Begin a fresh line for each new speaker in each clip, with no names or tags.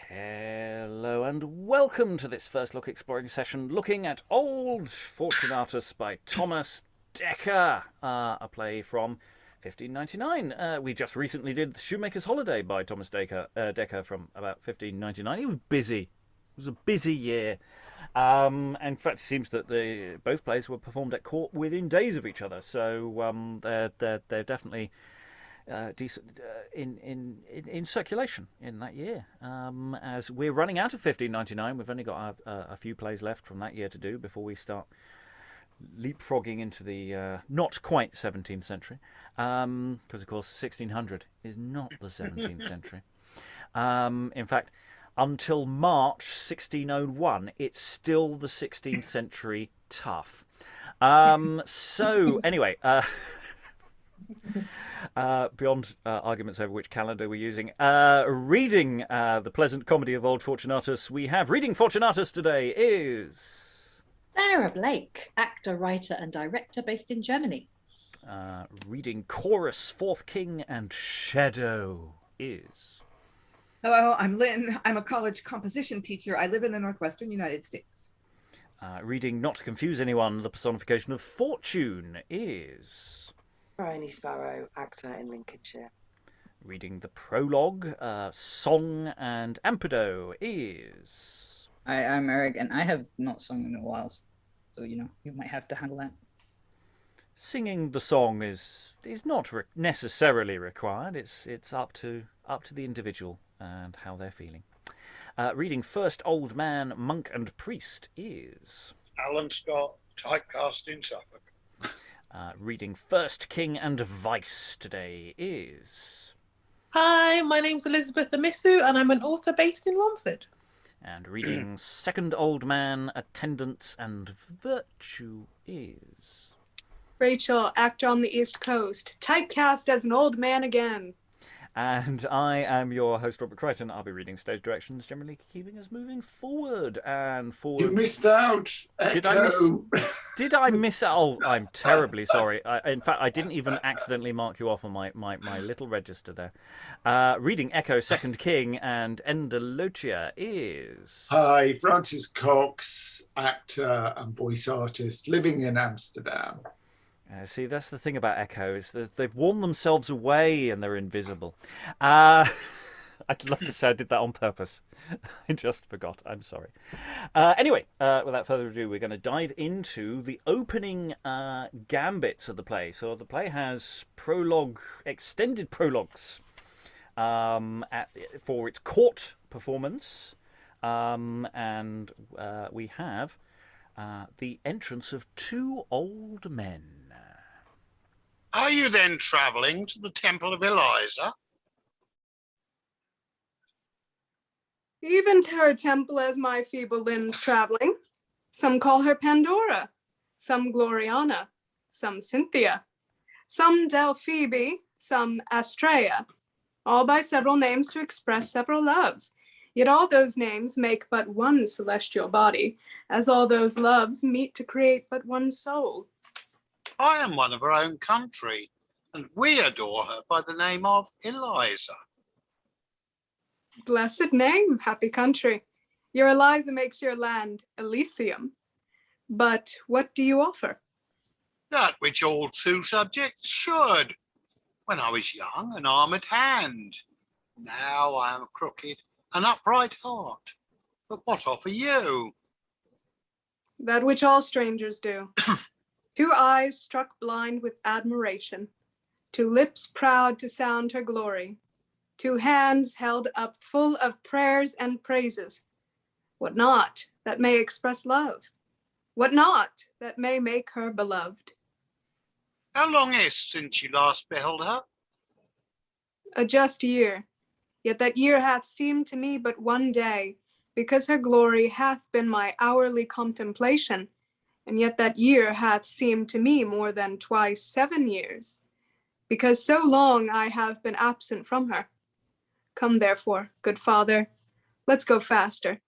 Hello and welcome to this first look exploring session looking at Old Fortunatus by Thomas Dekker, a play from 1599. We just recently did The Shoemaker's Holiday by Thomas Dekker from about 1599. He was busy. It was a busy year. In fact, it seems that both plays were performed at court within days of each other, so they're definitely decent in circulation in that year. As we're running out of 1599, we've only got a few plays left from that year to do before we start leapfrogging into the not quite 17th century, because of course 1600 is not the 17th century. In fact, until March 1601, it's still the 16th century tough. So anyway, beyond arguments over which calendar we're using, reading the pleasant comedy of Old Fortunatus, we have reading Fortunatus today is
Sarah Blake, actor, writer and director based in Germany.
Reading Chorus, Fourth King and Shadow is
Hello, I'm Lynn. I'm a college composition teacher. I live in the Northwestern United States.
Reading Not to Confuse Anyone, the personification of Fortune is
Briony Sparrow, actor in Lincolnshire.
Reading the Prologue, Song and Ampedo is
Hi, I'm Eric, and I have not sung in a while, so you might have to handle that.
Singing the song is not necessarily required. It's up to the individual and how they're feeling. Reading First Old Man, Monk and Priest is
Alan Scott, typecast in Suffolk.
Reading First King and Vice today is
Hi, my name's Elizabeth Amisu, and I'm an author based in Romford.
And reading Second Old Man, Attendants and Virtue is
Rachael, actor on the East Coast, typecast as an old man again.
And I am your host, Robert Crighton. I'll be reading stage directions, generally keeping us moving forward and forward.
You missed out.
Did I miss out? Oh, I'm terribly sorry. In fact, I didn't even accidentally mark you off on my little register there. Reading Echo, Second King and Andelocia is
Hi, Francis Cox, actor and voice artist, living in Amsterdam.
See, that's the thing about Echo, is that they've worn themselves away and they're invisible. I'd love to say I did that on purpose. I just forgot. I'm sorry. Anyway, without further ado, we're going to dive into the opening gambits of the play. So the play has extended prologues for its court performance. And we have the entrance of two old men.
Are you then travelling to the Temple of Eliza?
Even to her temple as my feeble limbs traveling. Some call her Pandora, some Gloriana, some Cynthia, some Delphoebe, some Astrea, all by several names to express several loves. Yet all those names make but one celestial body, as all those loves meet to create but one soul.
I am one of her own country, and we adore her by the name of Eliza.
Blessed name, happy country. Your Eliza makes your land Elysium. But what do you offer?
That which all true subjects should. When I was young, an armoured hand. Now I am crooked, an upright heart. But what offer you?
That which all strangers do. 2 eyes struck blind with admiration, 2 lips proud to sound her glory, 2 hands held up full of prayers and praises. What not that may express love? What not that may make her beloved?
How long is since you last beheld her?
A just year, yet that year hath seemed to me but one day, because her glory hath been my hourly contemplation. And yet that year hath seemed to me more than twice 7 years, because so long I have been absent from her. Come therefore, good father, let's go faster,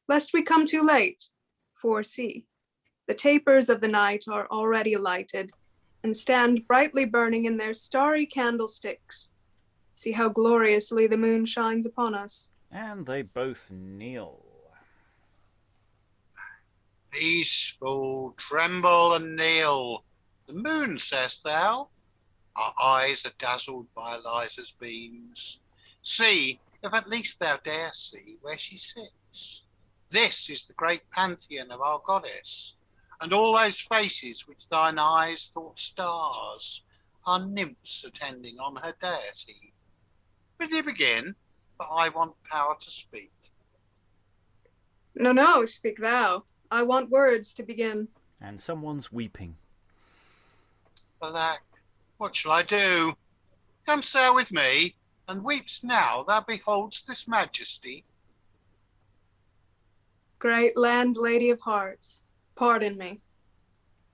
lest we come too late. For see, the tapers of the night are already lighted, and stand brightly burning in their starry candlesticks. See how gloriously the moon shines upon us.
And they both kneel.
Peaceful, tremble and kneel. The moon, sayest thou? Our eyes are dazzled by Eliza's beams. See, if at least thou dare see, where she sits. This is the great pantheon of our goddess, and all those faces which thine eyes thought stars are nymphs attending on her deity. Will you begin? For I want power to speak.
No, no, speak thou. I want words to begin.
And someone's weeping.
Alack, what shall I do? Com'st thou with me, and weep'st now thou behold'st this majesty?
Great landlady of hearts, pardon me.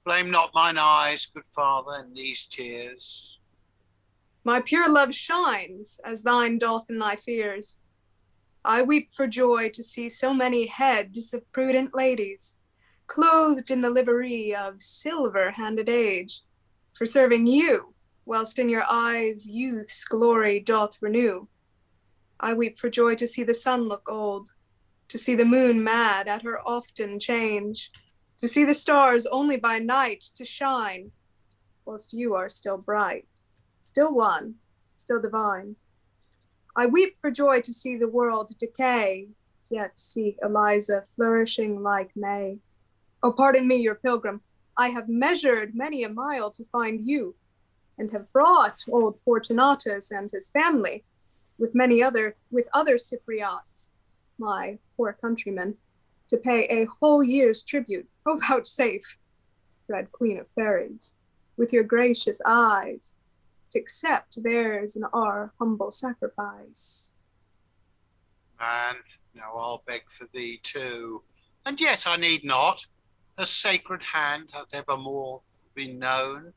Blame not mine eyes, good father, in these tears.
My pure love shines, as thine doth in thy fears. I weep for joy to see so many heads of prudent ladies, clothed in the livery of silver-handed age, for serving you, whilst in your eyes youth's glory doth renew. I weep for joy to see the sun look old, to see the moon mad at her often change, to see the stars only by night to shine, whilst you are still bright, still one, still divine. I weep for joy to see the world decay, yet see Eliza flourishing like May. Oh, pardon me, your pilgrim, I have measured many a mile to find you, and have brought old Fortunatus and his family, with other Cypriots, my poor countrymen, to pay a whole year's tribute. Oh, vouchsafe, dread queen of fairies, with your gracious eyes, to accept theirs and our humble sacrifice.
Man, now I'll beg for thee too, and yet I need not. Her sacred hand hath evermore been known,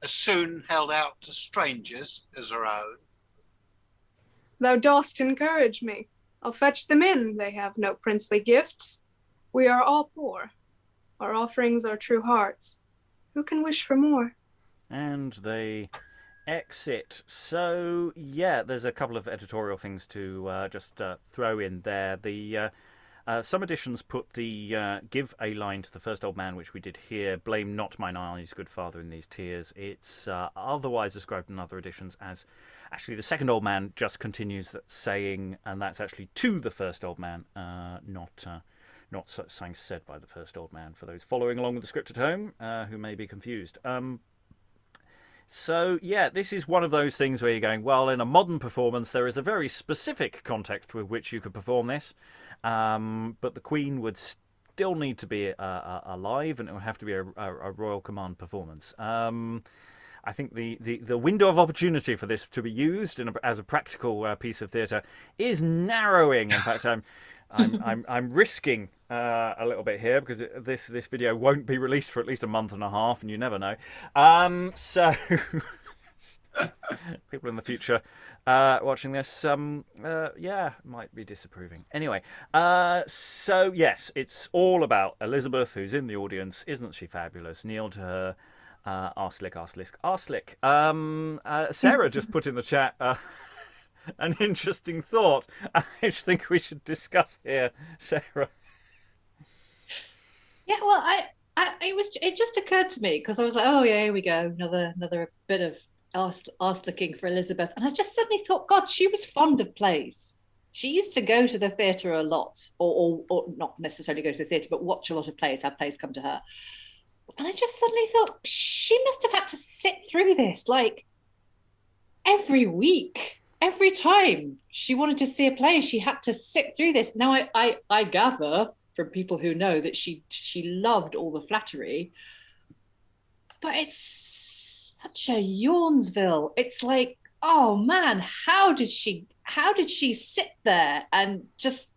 as soon held out to strangers as her own.
Thou dost encourage me. I'll fetch them in. They have no princely gifts. We are all poor. Our offerings are true hearts. Who can wish for more?
And they exit. So, yeah, there's a couple of editorial things to just throw in there. Some editions put the give a line to the first old man, which we did here. Blame not mine eyes, good father, in these tears. It's otherwise described in other editions as actually the second old man just continues that saying, and that's actually to the first old man, not something said by the first old man, for those following along with the script at home who may be confused. So, yeah, this is one of those things where you're going, well, in a modern performance, there is a very specific context with which you could perform this, but the Queen would still need to be alive, and it would have to be a Royal Command performance. I think the window of opportunity for this to be used as a practical piece of theatre is narrowing. In fact, I'm risking a little bit here because this video won't be released for at least a month and a half, and you never know. So people in the future watching this, might be disapproving. Anyway, so yes, it's all about Elizabeth, who's in the audience. Isn't she fabulous? Kneel to her. Arslick. Sarah just put in the chat an interesting thought I think we should discuss here, Sarah.
Yeah, well, it just occurred to me because I was like, oh yeah, here we go, another bit of arse licking for Elizabeth, and I just suddenly thought, God, she was fond of plays. She used to go to the theatre a lot, or not necessarily go to the theatre, but watch a lot of plays, have plays come to her. And I just suddenly thought, she must have had to sit through this like every week. Every time she wanted to see a play, she had to sit through this. Now, I gather from people who know that she loved all the flattery, but it's such a Yawnsville. It's like, oh man, how did she sit there and just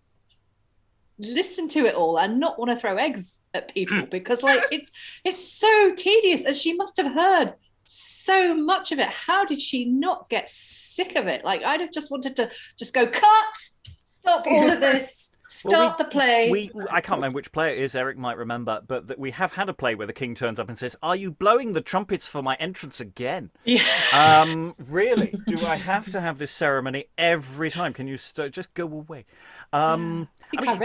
listen to it all and not want to throw eggs at people? Because like it's so tedious, and she must have heard so much of it. How did she not get sick of it? Like, I'd have just wanted to just go, cut, stop all of this, Start the play.
I can't remember which play it is. Eric might remember, but we have had a play where the king turns up and says, "Are you blowing the trumpets for my entrance again?"
Yeah.
Really? Do I have to have this ceremony every time? Can you just go away? I mean,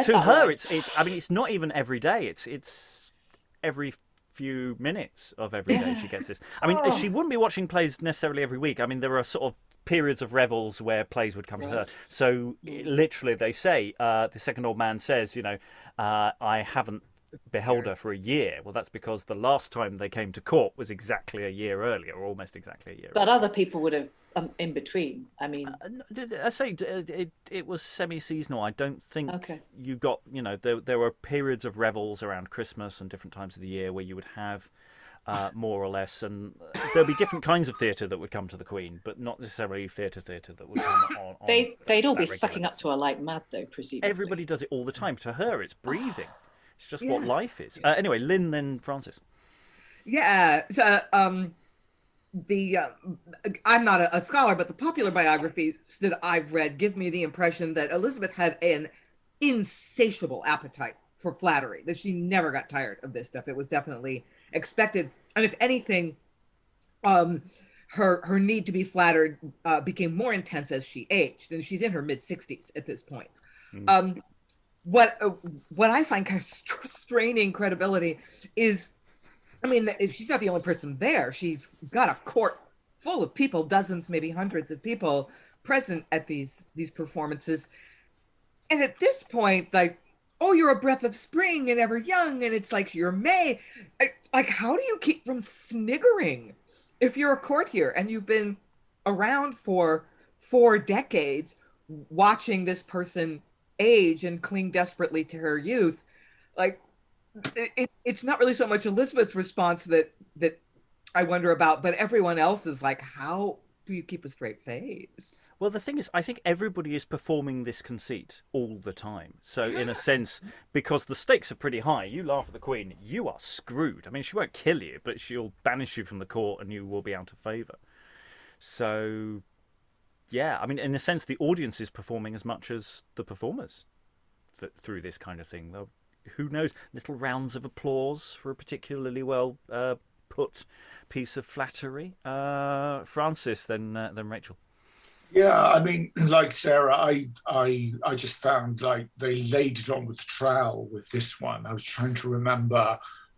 to her, it's. I mean, it's not even every day. It's every few minutes of every day she gets this. I mean, she wouldn't be watching plays necessarily every week. I mean, there are sort of periods of revels where plays would come to her. So literally they say, the second old man says, I haven't beheld her for a year. Well, that's because the last time they came to court was exactly a year earlier, or almost exactly a year
But
earlier.
other people would have in between. I mean,
I say it was semi-seasonal. I don't think you got, there were periods of revels around Christmas and different times of the year where you would have more or less, and there'll be different kinds of theatre that would come to the Queen, but not necessarily theatre that would come on.
They'd all be sucking up to her like mad, though, presumably.
Everybody does it all the time. To her, it's breathing. It's just what life is. Anyway, Lynn, then Francis.
Yeah. So, I'm not a scholar, but the popular biographies that I've read give me the impression that Elizabeth had an insatiable appetite for flattery, that she never got tired of this stuff. It was definitely expected. And if anything, her need to be flattered became more intense as she aged, and she's in her mid-60s at this point. What I find kind of straining credibility is, I mean, she's not the only person there. She's got a court full of people, dozens, maybe hundreds of people present at these performances. And at this point, like, oh, you're a breath of spring and ever young, and it's like you're May. Like, how do you keep from sniggering if you're a courtier and you've been around for 4 decades watching this person age and cling desperately to her youth? Like, it's not really so much Elizabeth's response that I wonder about, but everyone else is like, how do you keep a straight face?
Well, the thing is, I think everybody is performing this conceit all the time. So in a sense, because the stakes are pretty high, you laugh at the Queen, you are screwed. I mean, she won't kill you, but she'll banish you from the court and you will be out of favour. So, yeah, I mean, in a sense, the audience is performing as much as the performers through this kind of thing. Who knows, little rounds of applause for a particularly well put piece of flattery. Francis, then Rachael.
Yeah, I mean, like Sarah, I just found like they laid it on with the trowel with this one. I was trying to remember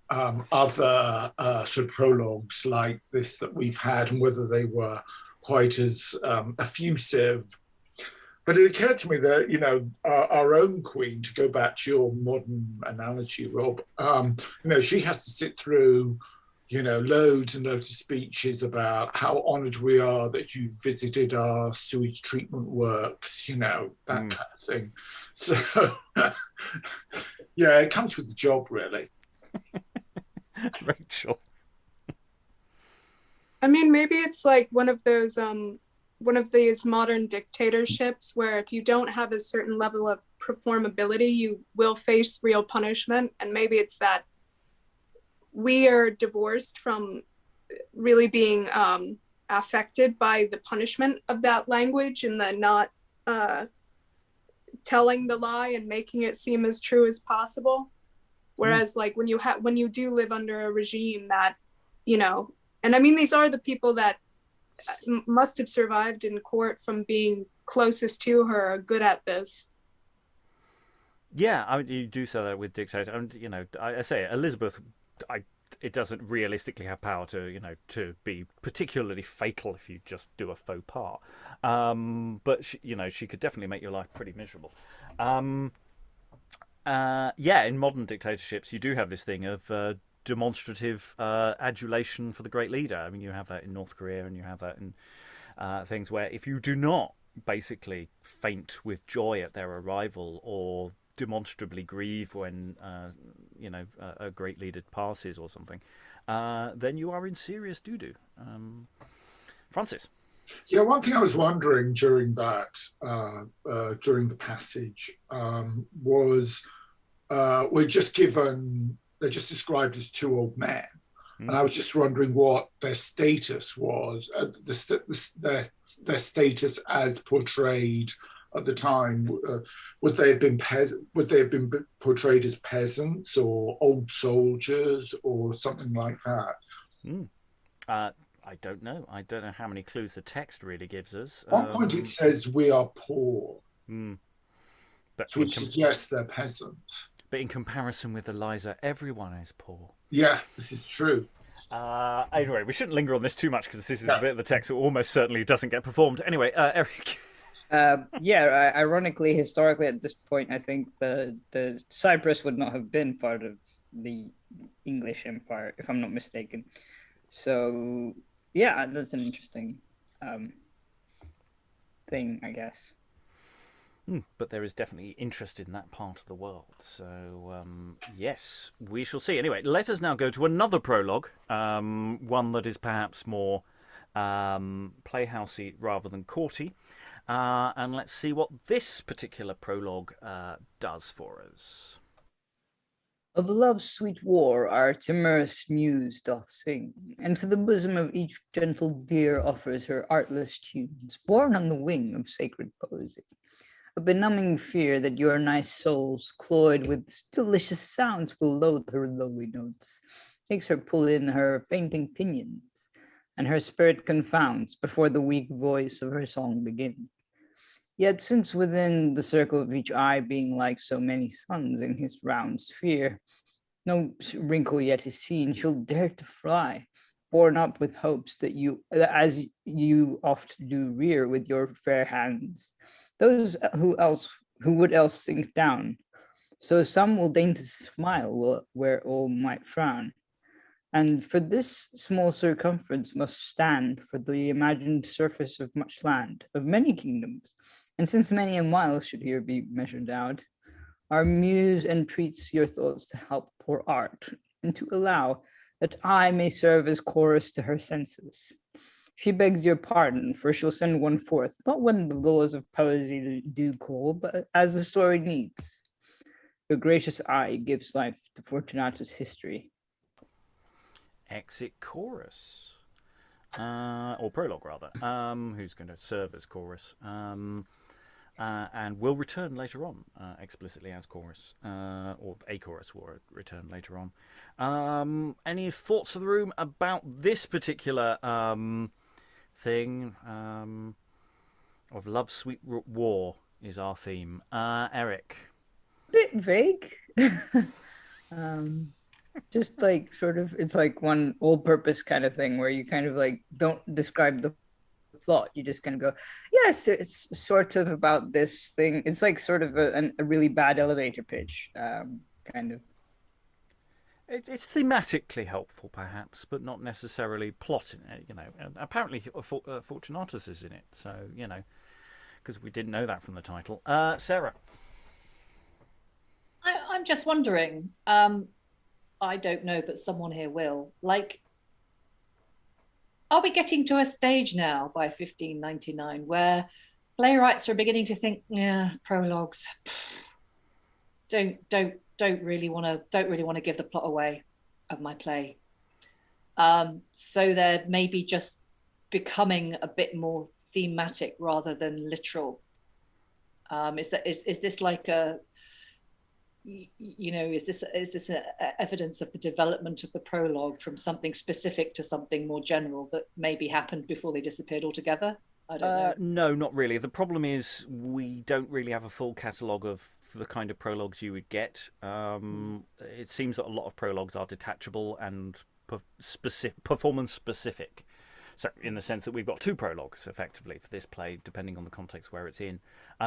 other sort of prologues like this that we've had and whether they were quite as effusive. But it occurred to me that, our own Queen, to go back to your modern analogy, Rob, she has to sit through loads and loads of speeches about how honoured we are that you visited our sewage treatment works, that kind of thing. So, yeah, it comes with the job, really.
Rachael.
I mean, maybe it's like one of these modern dictatorships where if you don't have a certain level of performability, you will face real punishment. And maybe it's that we are divorced from really being affected by the punishment of that language and the not telling the lie and making it seem as true as possible. Whereas like when you do live under a regime that, and I mean, these are the people that must have survived in court from being closest to her, are good at this.
Yeah, I mean, you do say that with dictator, and I say Elizabeth, it doesn't realistically have power to be particularly fatal if you just do a faux pas. But she could definitely make your life pretty miserable. In modern dictatorships, you do have this thing of demonstrative adulation for the great leader. I mean, you have that in North Korea, and you have that in things where if you do not basically faint with joy at their arrival or demonstrably grieve when a great leader passes or something, then you are in serious doo-doo. Francis.
Yeah, one thing I was wondering during that, during the passage, was they're just described as 2 old men. And I was just wondering what their status was, their status as portrayed at the time? Would they have been portrayed as peasants or old soldiers or something like that?
I don't know. I don't know how many clues the text really gives us.
At one point it says we are poor,
but
so which suggests they're peasants.
But in comparison with Eliza, everyone is poor.
Yeah, this is true.
Anyway, we shouldn't linger on this too much because this is the bit of the text that almost certainly doesn't get performed. Anyway, Eric.
Ironically, historically, at this point, I think the Cyprus would not have been part of the English Empire, if I'm not mistaken. So, yeah, that's an interesting thing, I guess.
But there is definitely interest in that part of the world. So, yes, we shall see. Anyway, let us now go to another prologue, one that is perhaps more playhousey rather than courty. And let's see what this particular prologue does for us.
Of love's sweet war our timorous muse doth sing, and to the bosom of each gentle deer offers her artless tunes, born on the wing of sacred poesy. A benumbing fear that your nice souls, cloyed with delicious sounds, will loathe her lowly notes, makes her pull in her fainting pinions, and her spirit confounds before the weak voice of her song begins. Yet since within the circle of each eye, being like so many suns in his round sphere, no wrinkle yet is seen, she'll dare to fly, borne up with hopes that as you oft do rear with your fair hands, those who would else sink down. So some will deign to smile where all might frown. And for this small circumference must stand for the imagined surface of much land, of many kingdoms. And since many a mile should here be measured out, our muse entreats your thoughts to help poor art, and to allow that I may serve as chorus to her senses. She begs your pardon, for she'll send one forth, not when the laws of poesy do call, but as the story needs. Your gracious eye gives life to Fortunatus' history.
Exit chorus. Or prologue, rather. Who's going to serve as chorus. And will return later on, explicitly as chorus. Or a chorus will return later on. Any thoughts of the room about this particular thing? Of Love's Sweet War is our theme. Eric?
A bit vague. Just like sort of, it's like one all-purpose kind of thing where you kind of like don't describe the plot. You just kind of go, yes, it's sort of about this thing. It's like sort of a really bad elevator pitch, kind of.
It's thematically helpful, perhaps, but not necessarily plotting it. You know, and apparently Fortunatus is in it, so you know, because we didn't know that from the title. Sarah,
I'm just wondering. I don't know, but someone here will. Like, are we getting to a stage now by 1599 where playwrights are beginning to think, yeah, prologues don't really want to give the plot away of my play. So they're maybe just becoming a bit more thematic rather than literal. Is this like a, you know, is this evidence of the development of the prologue from something specific to something more general that maybe happened before they disappeared altogether? I don't know.
No, not really. The problem is we don't really have a full catalogue of the kind of prologues you would get. It seems that a lot of prologues are detachable and performance specific. So, in the sense that we've got two prologues, effectively, for this play, depending on the context where it's in.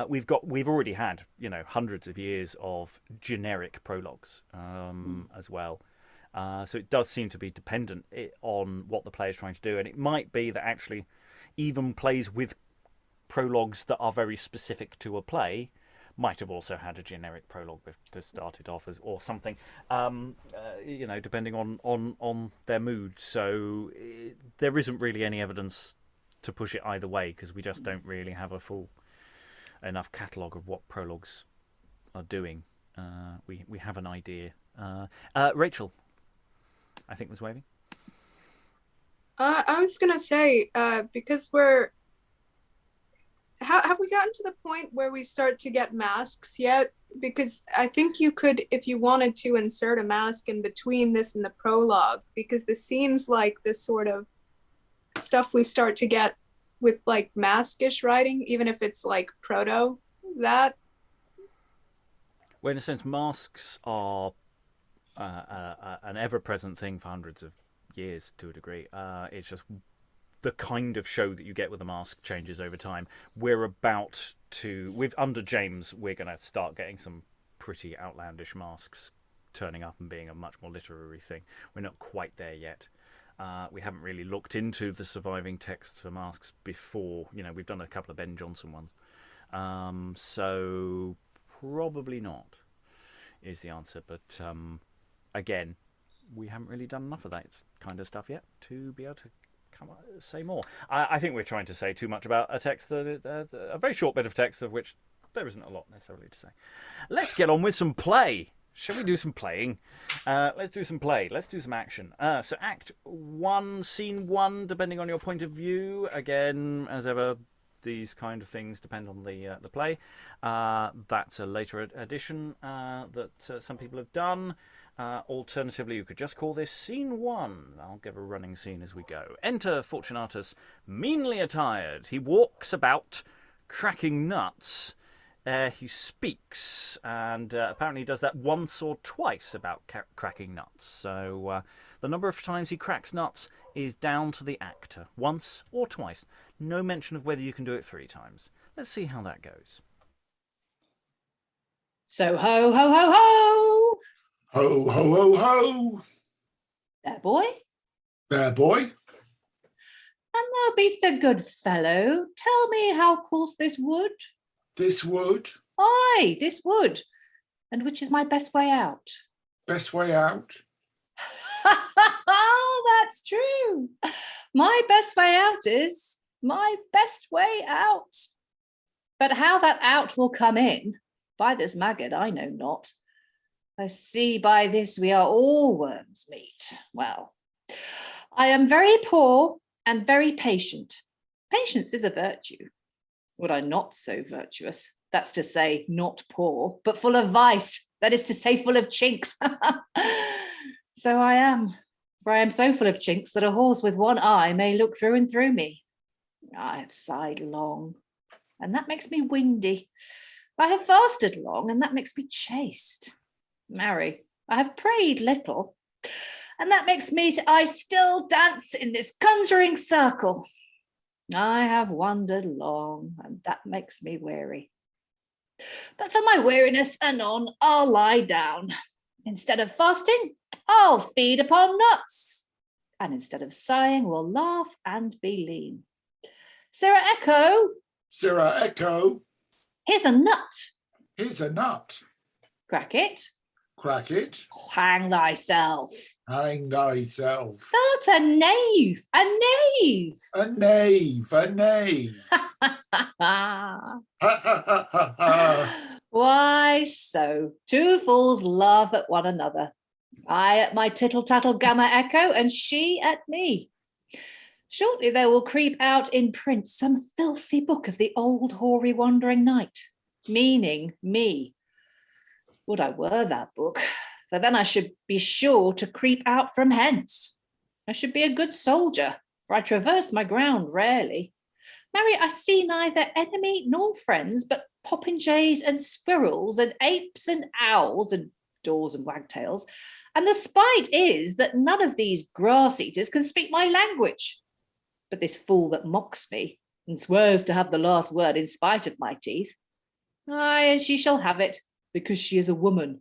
We've already had, you know, hundreds of years of generic prologues as well. So it does seem to be dependent on what the play is trying to do, and it might be that actually even plays with prologues that are very specific to a play might have also had a generic prologue to start it off as, or something, you know, depending on their mood. So there isn't really any evidence to push it either way, because we just don't really have a full enough catalogue of what prologues are doing. We have an idea. Rachael, I think, was waving.
I was gonna say, because we're have we gotten to the point where we start to get masks yet? Because I think you could, if you wanted to, insert a mask in between this and the prologue, because this seems like the sort of stuff we start to get with like maskish writing, even if it's like proto that.
Well, in a sense, masks are an ever-present thing for hundreds of years to a degree. It's just the kind of show that you get with a mask changes over time. We're about to, under James, we're going to start getting some pretty outlandish masks turning up and being a much more literary thing. We're not quite there yet. We haven't really looked into the surviving texts for masks before. You know, we've done a couple of Ben Jonson ones. So probably not is the answer. But again, we haven't really done enough of that kind of stuff yet to be able to say more. I think we're trying to say too much about a text, a very short bit of text of which there isn't a lot necessarily to say. Let's get on with some play. Shall we do some playing? Let's do some play. Let's do some action. So Act 1, Scene 1, depending on your point of view. Again, as ever, these kind of things depend on the play. That's a later addition that some people have done. Alternatively, you could just call this Scene 1. I'll give a running scene as we go. Enter Fortunatus, meanly attired. He walks about, cracking nuts. He speaks, and apparently he does that once or twice about cracking nuts. So the number of times he cracks nuts is down to the actor. Once or twice. No mention of whether you can do it 3 times. Let's see how that goes.
So ho, ho, ho, ho!
Ho, ho, ho, ho!
There, boy.
There, boy.
And thou beest a good fellow. Tell me how course this wood?
This wood.
Aye, this wood. And which is my best way out?
Best way out.
Oh, that's true. My best way out is my best way out. But how that out will come in, by this maggot I know not. I see by this we are all worms' meat. Well, I am very poor and very patient. Patience is a virtue. Would I not so virtuous? That's to say, not poor, but full of vice. That is to say, full of chinks. So I am, for I am so full of chinks that a horse with one eye may look through and through me. I have sighed long, and that makes me windy. I have fasted long, and that makes me chaste. Marry, I have prayed little, and that makes me I still dance in this conjuring circle. I have wandered long, and that makes me weary. But for my weariness, anon I'll lie down. Instead of fasting, I'll feed upon nuts. And instead of sighing, we'll laugh and be lean. Sarah Echo.
Sarah Echo.
Here's a nut.
Here's a nut.
Crack it.
Crack it.
Hang thyself.
Hang thyself.
Thou'rt a knave, a knave.
A knave, a knave.
Ha
Ha ha ha ha ha.
Why so? 2 fools laugh at one another. I at my tittle-tattle gamma echo, and she at me. Shortly there will creep out in print some filthy book of the old hoary wandering knight, meaning me. Would I were that book, for then I should be sure to creep out from hence. I should be a good soldier, for I traverse my ground rarely. Marry, I see neither enemy nor friends, but popinjays and squirrels and apes and owls and daws and wagtails. And the spite is that none of these grass-eaters can speak my language. But this fool that mocks me and swears to have the last word in spite of my teeth, aye, and she shall have it, because she is a woman,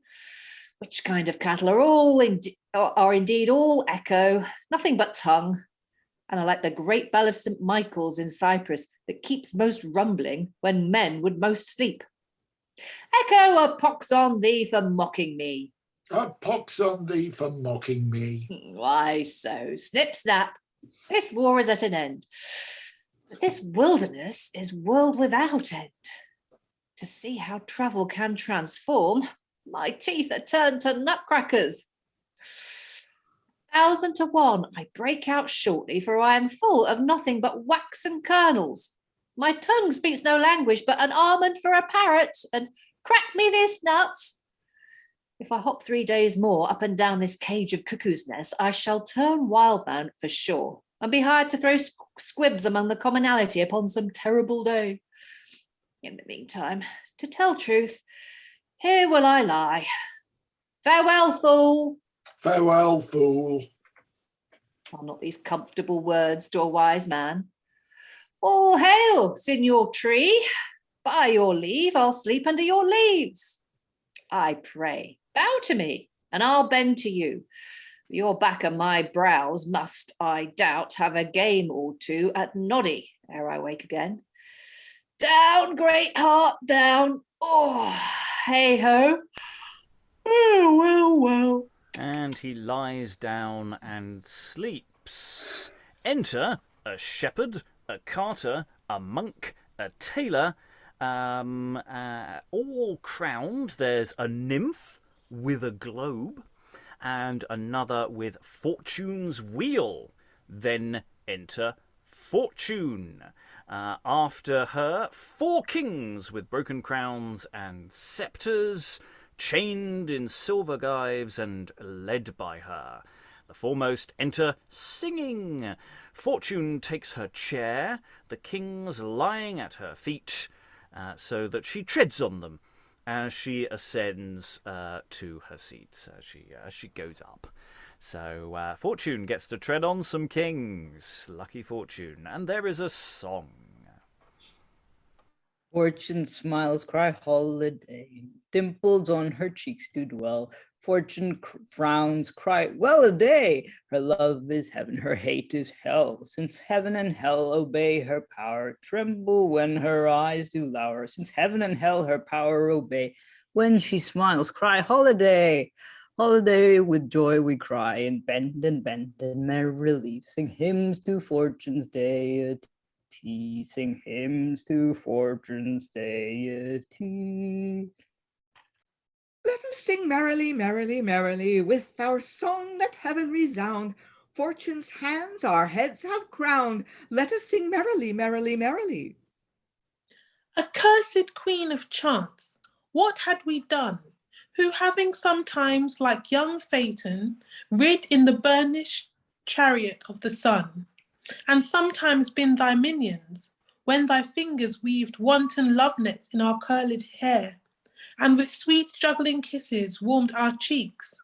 which kind of cattle are indeed all echo, nothing but tongue. And I like the great bell of St. Michael's in Cyprus that keeps most rumbling when men would most sleep. Echo, a pox on thee for mocking me.
A pox on thee for mocking me.
Why so? Snip, snap. This war is at an end. But this wilderness is world without end. To see how travel can transform, my teeth are turned to nutcrackers. 1,000 to 1, I break out shortly, for I am full of nothing but waxen kernels. My tongue speaks no language but an almond for a parrot, and crack me this nuts. If I hop 3 days more up and down this cage of cuckoo's nest, I shall turn wildman for sure, and be hired to throw squibs among the commonality upon some terrible day. In the meantime, to tell truth, here will I lie. Farewell, fool.
Farewell, fool.
Are not these comfortable words to a wise man? All hail, Signor Tree. By your leave, I'll sleep under your leaves. I pray, bow to me, and I'll bend to you. Your back and my brows must, I doubt, have a game or two at noddy ere I wake again. Down, great heart, down. Oh, hey-ho. Oh, well, well.
And he lies down and sleeps. Enter a shepherd, a carter, a monk, a tailor, all crowned. There's a nymph with a globe and another with Fortune's wheel. Then enter Fortune. After her, 4 kings with broken crowns and sceptres, chained in silver gyves and led by her. The foremost enter singing. Fortune takes her chair, the kings lying at her feet, so that she treads on them as she ascends to her seat, as she goes up. So Fortune gets to tread on some kings. Lucky Fortune. And there is a song.
Fortune smiles, cry holiday. Dimples on her cheeks do dwell. Fortune frowns, cry well a day. Her love is heaven, her hate is hell. Since heaven and hell obey her power, tremble when her eyes do lower. Since heaven and hell her power obey, when she smiles, cry holiday. Holiday, with joy we cry, and bend and merrily sing hymns to Fortune's deity. Sing hymns to Fortune's deity.
Let us sing merrily, merrily, merrily, with our song let heaven resound. Fortune's hands our heads have crowned. Let us sing merrily, merrily, merrily.
Accursed queen of chance, what had we done? Who having sometimes, like young Phaeton, rid in the burnished chariot of the sun, and sometimes been thy minions, when thy fingers weaved wanton love nets in our curled hair, and with sweet juggling kisses warmed our cheeks.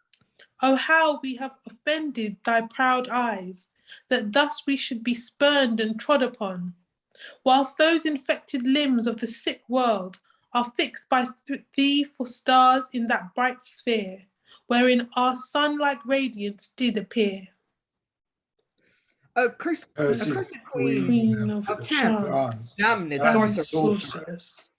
Oh, how we have offended thy proud eyes, that thus we should be spurned and trod upon, whilst those infected limbs of the sick world are fixed by thee for stars in that bright sphere, wherein our sun-like radiance did appear.
Accursed
Queen of
chance, damned sorceress.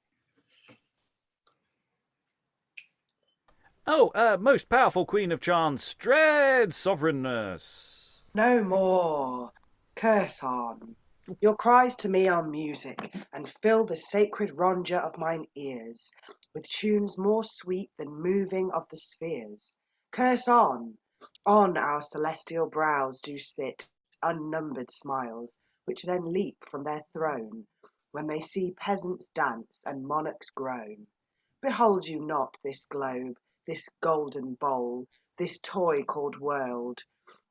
Oh, most powerful queen of chance, dread sovereignness.
No more. Curse on. Your cries to me are music, and fill the sacred rondure of mine ears with tunes more sweet than moving of the spheres. Curse on our celestial brows do sit unnumbered smiles, which then leap from their throne when they see peasants dance and monarchs groan. Behold you not this globe, this golden bowl, this toy called world,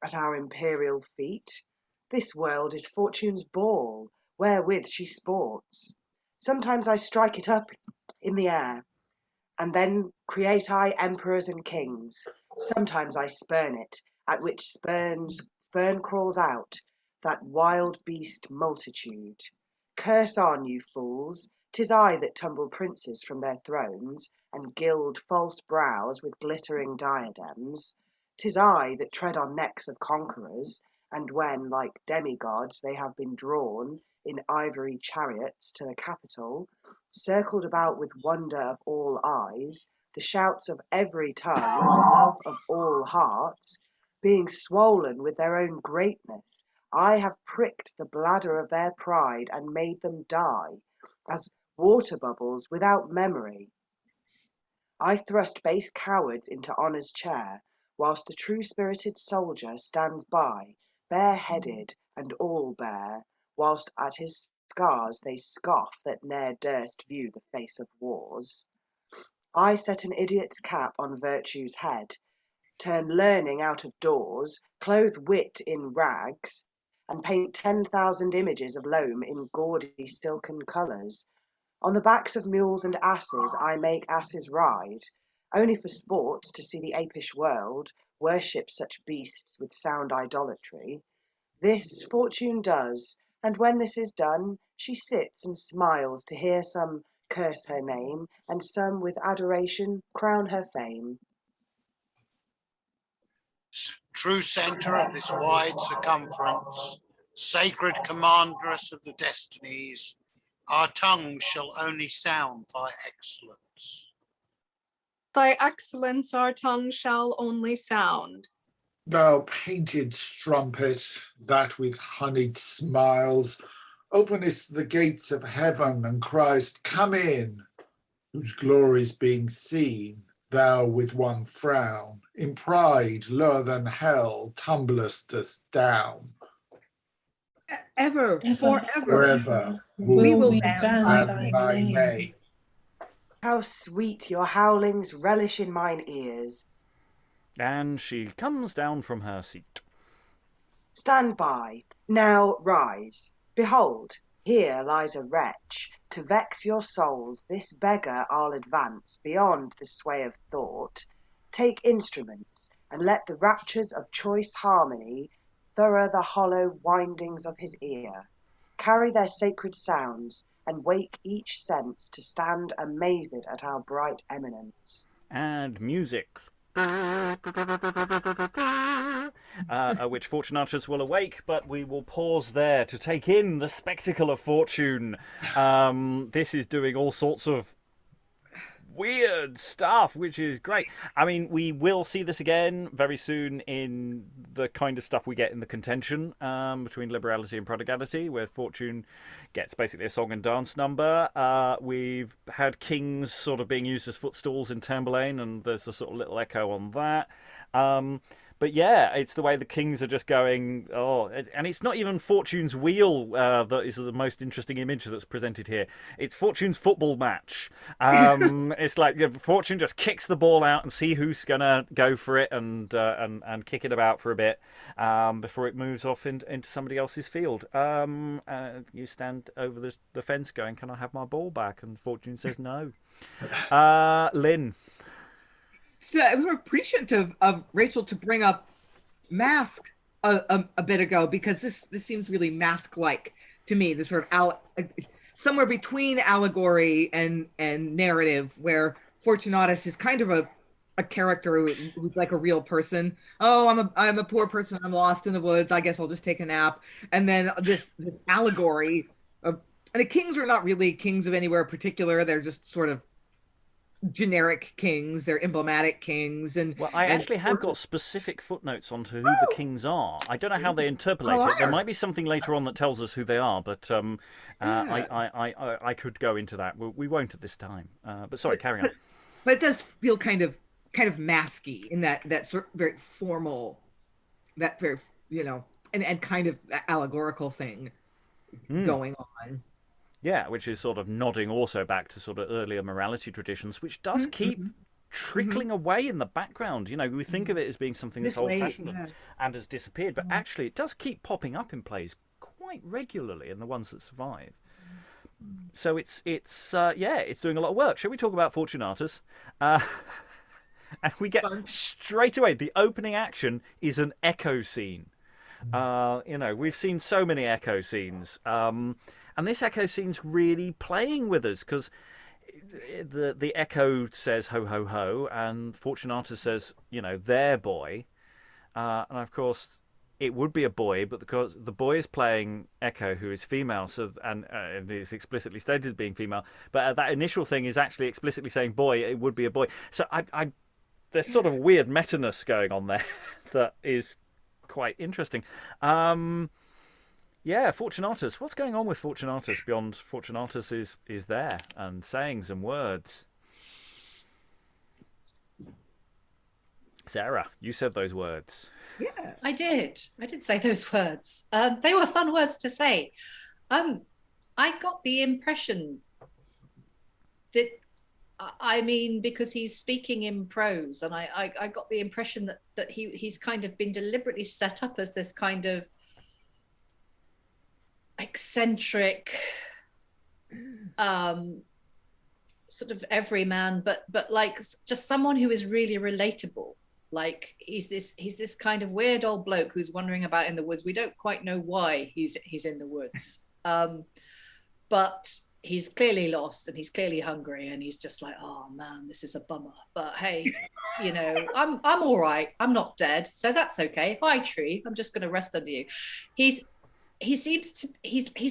at our imperial feet? This world is Fortune's ball, wherewith she sports. Sometimes I strike it up in the air, and then create I emperors and kings. Sometimes I spurn it, at which spurn crawls out, that wild beast multitude. Curse on, you fools! 'Tis I that tumble princes from their thrones, and gild false brows with glittering diadems. 'Tis I that tread on necks of conquerors, and when, like demigods, they have been drawn in ivory chariots to the Capitol, circled about with wonder of all eyes, the shouts of every tongue, love of all hearts, being swollen with their own greatness, I have pricked the bladder of their pride and made them die, as water bubbles without memory. I thrust base cowards into honour's chair, whilst the true-spirited soldier stands by, bare-headed and all bare, whilst at his scars they scoff that ne'er durst view the face of wars. I set an idiot's cap on virtue's head, turn learning out of doors, clothe wit in rags, and paint 10,000 images of loam in gaudy silken colours. On the backs of mules and asses I make asses ride, only for sport to see the apish world worship such beasts with sound idolatry. This Fortune does, and when this is done, she sits and smiles to hear some curse her name, and some with adoration crown her fame.
True centre of this wide circumference, sacred commanderess of the destinies, our tongues shall only sound thy excellence.
Thy excellence our tongue shall only sound.
Thou painted strumpet, that with honeyed smiles openest the gates of heaven and criest, come in, whose glories being seen, thou with one frown, in pride lower than hell, tumblest us down.
Ever, forever.
Forever
We will
we
ban
thy name.
How sweet your howlings relish in mine ears.
And she comes down from her seat.
Stand by, now rise. Behold, here lies a wretch. To vex your souls, this beggar I'll advance beyond the sway of thought. Take instruments, and let the raptures of choice harmony thorough the hollow windings of his ear. Carry their sacred sounds, and wake each sense to stand amazed at our bright eminence.
And music. At which Fortunatus will awake, but we will pause there to take in the spectacle of Fortune. This is doing all sorts of weird stuff, which is great. I mean, we will see this again very soon in the kind of stuff we get in the contention between liberality and prodigality, where Fortune gets basically a song and dance number. We've had kings sort of being used as footstools in Tamburlaine, and there's a sort of little echo on that. But yeah, it's the way the kings are just going, and it's not even Fortune's wheel that is the most interesting image that's presented here. It's Fortune's football match. It's like Fortune just kicks the ball out and see who's going to go for it and kick it about for a bit before it moves off into somebody else's field. You stand over the fence going, can I have my ball back? And Fortune says no. Lynn.
So I was appreciative of Rachael to bring up Mask a bit ago, because this seems really Mask-like to me. This sort of somewhere between allegory and narrative, where Fortunatus is kind of a character who's like a real person. Oh, I'm a poor person. I'm lost in the woods. I guess I'll just take a nap. And then this allegory of, and the kings are not really kings of anywhere particular. They're just sort of generic kings. They're emblematic kings. And
well, I actually have got specific footnotes onto who the kings are. I don't know how they interpolate it. There might be something later on that tells us who they are, but I could go into that. We won't at this time. But sorry, carry on.
But it does feel kind of masky in that sort of very formal, that very and kind of allegorical thing going on.
Yeah, which is sort of nodding also back to sort of earlier morality traditions, which does keep trickling away in the background. We think of it as being something that's old-fashioned and has disappeared, but actually it does keep popping up in plays quite regularly in the ones that survive. So it's doing a lot of work. Shall we talk about Fortunatus? And we get straight away, the opening action is an echo scene. We've seen so many echo scenes. And this echo scene's really playing with us, because the echo says ho ho ho, and Fortunatus says, their boy, and of course it would be a boy, but because the boy is playing Echo, who is female, and is explicitly stated as being female, but that initial thing is actually explicitly saying boy, it would be a boy. So there's sort of weird meta-ness going on there that is quite interesting. Yeah, Fortunatus. What's going on with Fortunatus beyond Fortunatus is there and saying some words? Sarah, you said those words.
Yeah, I did. I did say those words. They were fun words to say. I I got the impression that, I mean, because he's speaking in prose, and I got the impression that he's kind of been deliberately set up as this kind of eccentric, sort of everyman, but like just someone who is really relatable. Like he's this kind of weird old bloke who's wandering about in the woods. We don't quite know why he's in the woods, but he's clearly lost and he's clearly hungry, and he's just like, oh man, this is a bummer. But hey, you know, I'm all right. I'm not dead, so that's okay. Hi tree, I'm just going to rest under you. He's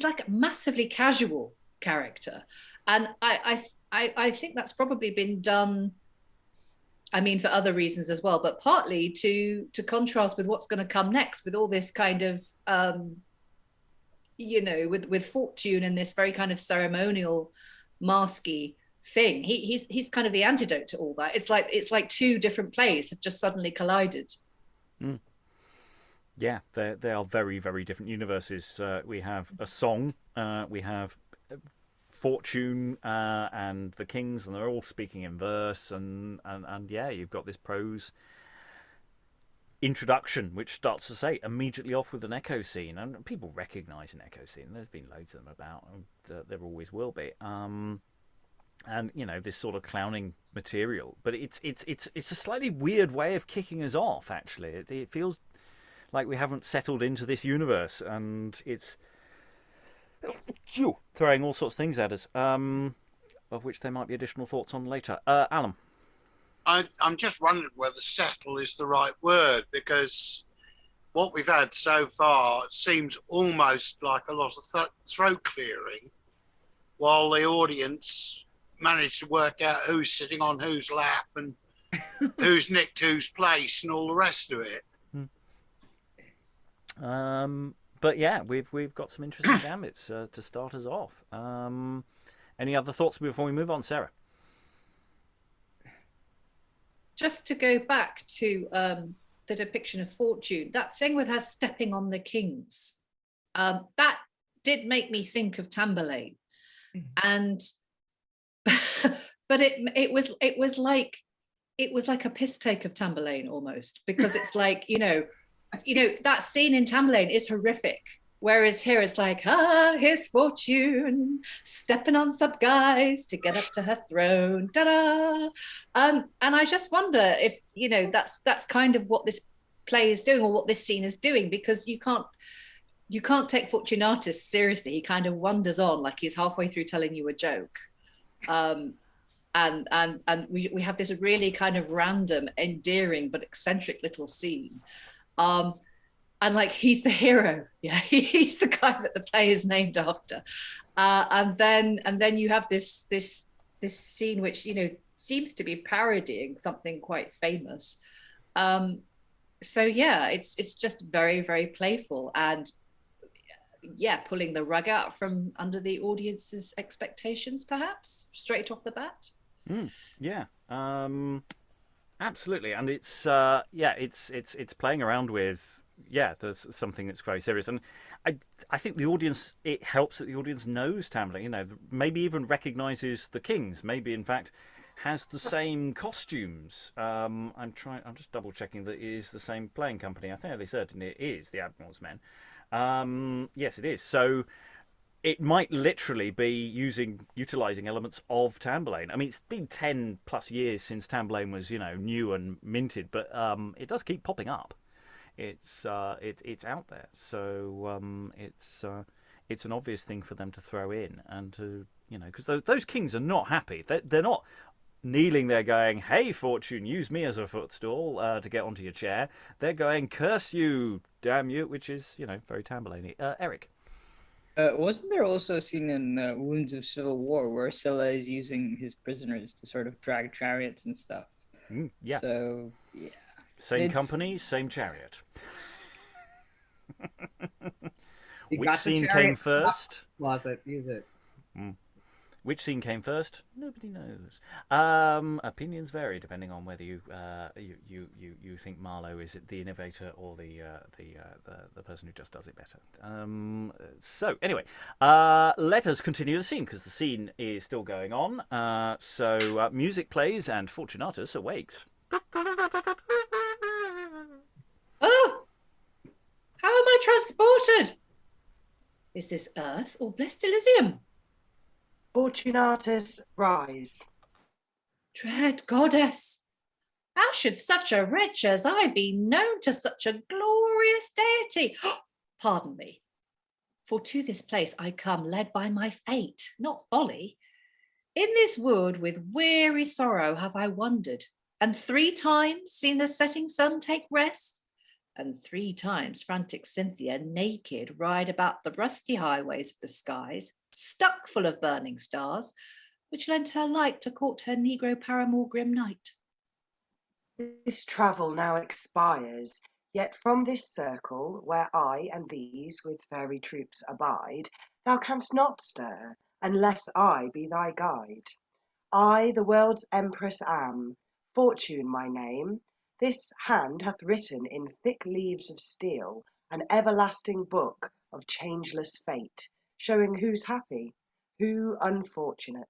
like a massively casual character, and I think that's probably been done, I mean, for other reasons as well, but partly to contrast with what's going to come next, with all this kind of, you know, with Fortune and this very kind of ceremonial, masky thing. He's kind of the antidote to all that. It's like two different plays have just suddenly collided.
Mm. Yeah, they are very, very different universes. We have a song, we have Fortune and the Kings, and they're all speaking in verse, and yeah, you've got this prose introduction which starts to say immediately off with an echo scene, and people recognise an echo scene. There's been loads of them about, there always will be, and you know, this sort of clowning material, but it's a slightly weird way of kicking us off. Actually, it feels like we haven't settled into this universe, and it's throwing all sorts of things at us, of which there might be additional thoughts on later. Alan?
I'm just wondering whether settle is the right word, because what we've had so far seems almost like a lot of throat clearing, while the audience managed to work out who's sitting on whose lap and who's nicked whose place and all the rest of it.
But yeah, we've got some interesting gambits to start us off. Any other thoughts before we move on, Sarah?
Just to go back to the depiction of Fortune, that thing with her stepping on the kings, that did make me think of Tamburlaine, and but it was like a piss take of Tamburlaine almost, because it's like, you know that scene in Tamburlaine is horrific, whereas here it's like, here's Fortune stepping on some guys to get up to her throne, ta-da. And I just wonder if, you know, that's kind of what this play is doing, or what this scene is doing, because you can't take Fortunatus seriously. He kind of wanders on like he's halfway through telling you a joke. And we have this really kind of random, endearing but eccentric little scene. And like, he's the hero. Yeah, he's the guy that the play is named after. And then you have this scene which, you know, seems to be parodying something quite famous. So yeah, it's just very, very playful, and yeah, pulling the rug out from under the audience's expectations, perhaps straight off the bat.
Yeah. Absolutely, and it's it's playing around with, there's something that's very serious, and I think the audience, it helps that the audience knows Tamburlaine, you know, maybe even recognises the Kings, maybe in fact has the same costumes. I'm just double checking that it is the same playing company. I think fairly certain it is the Admiral's Men. Yes, it is. So it might literally be utilising elements of Tamburlaine. I mean, it's been 10 plus years since Tamburlaine was, you know, new and minted, but it does keep popping up. It's out there, so it's an obvious thing for them to throw in, and to, you know, because those kings are not happy. They're not kneeling there going, "Hey, Fortune, use me as a footstool to get onto your chair." They're going, "Curse you, damn you," which is, you know, very Tamburlaine-y. Eric?
Wasn't there also a scene in Wounds of Civil War where Scylla is using his prisoners to sort of drag chariots and stuff?
Yeah.
So, yeah.
Same company, same chariot. Which scene came first?
Closet, use it.
Which scene came first? Nobody knows. Opinions vary depending on whether you think Marlowe is the innovator or the person who just does it better. So anyway, let us continue the scene because the scene is still going on. So music plays and Fortunatus awakes.
Oh, how am I transported? Is this Earth or blessed Elysium?
Fortunatus, rise.
Dread goddess, how should such a wretch as I be known to such a glorious deity? Pardon me, for to this place I come led by my fate, not folly. In this wood with weary sorrow have I wandered, and 3 times seen the setting sun take rest, and 3 times frantic Cynthia naked ride about the rusty highways of the skies, stuck full of burning stars, which lent her light to court her negro paramour grim night.
This travel now expires, yet from this circle, where I and these with fairy troops abide, thou canst not stir, unless I be thy guide. I the world's empress am, Fortune my name. This hand hath written in thick leaves of steel an everlasting book of changeless fate, showing who's happy, who unfortunate.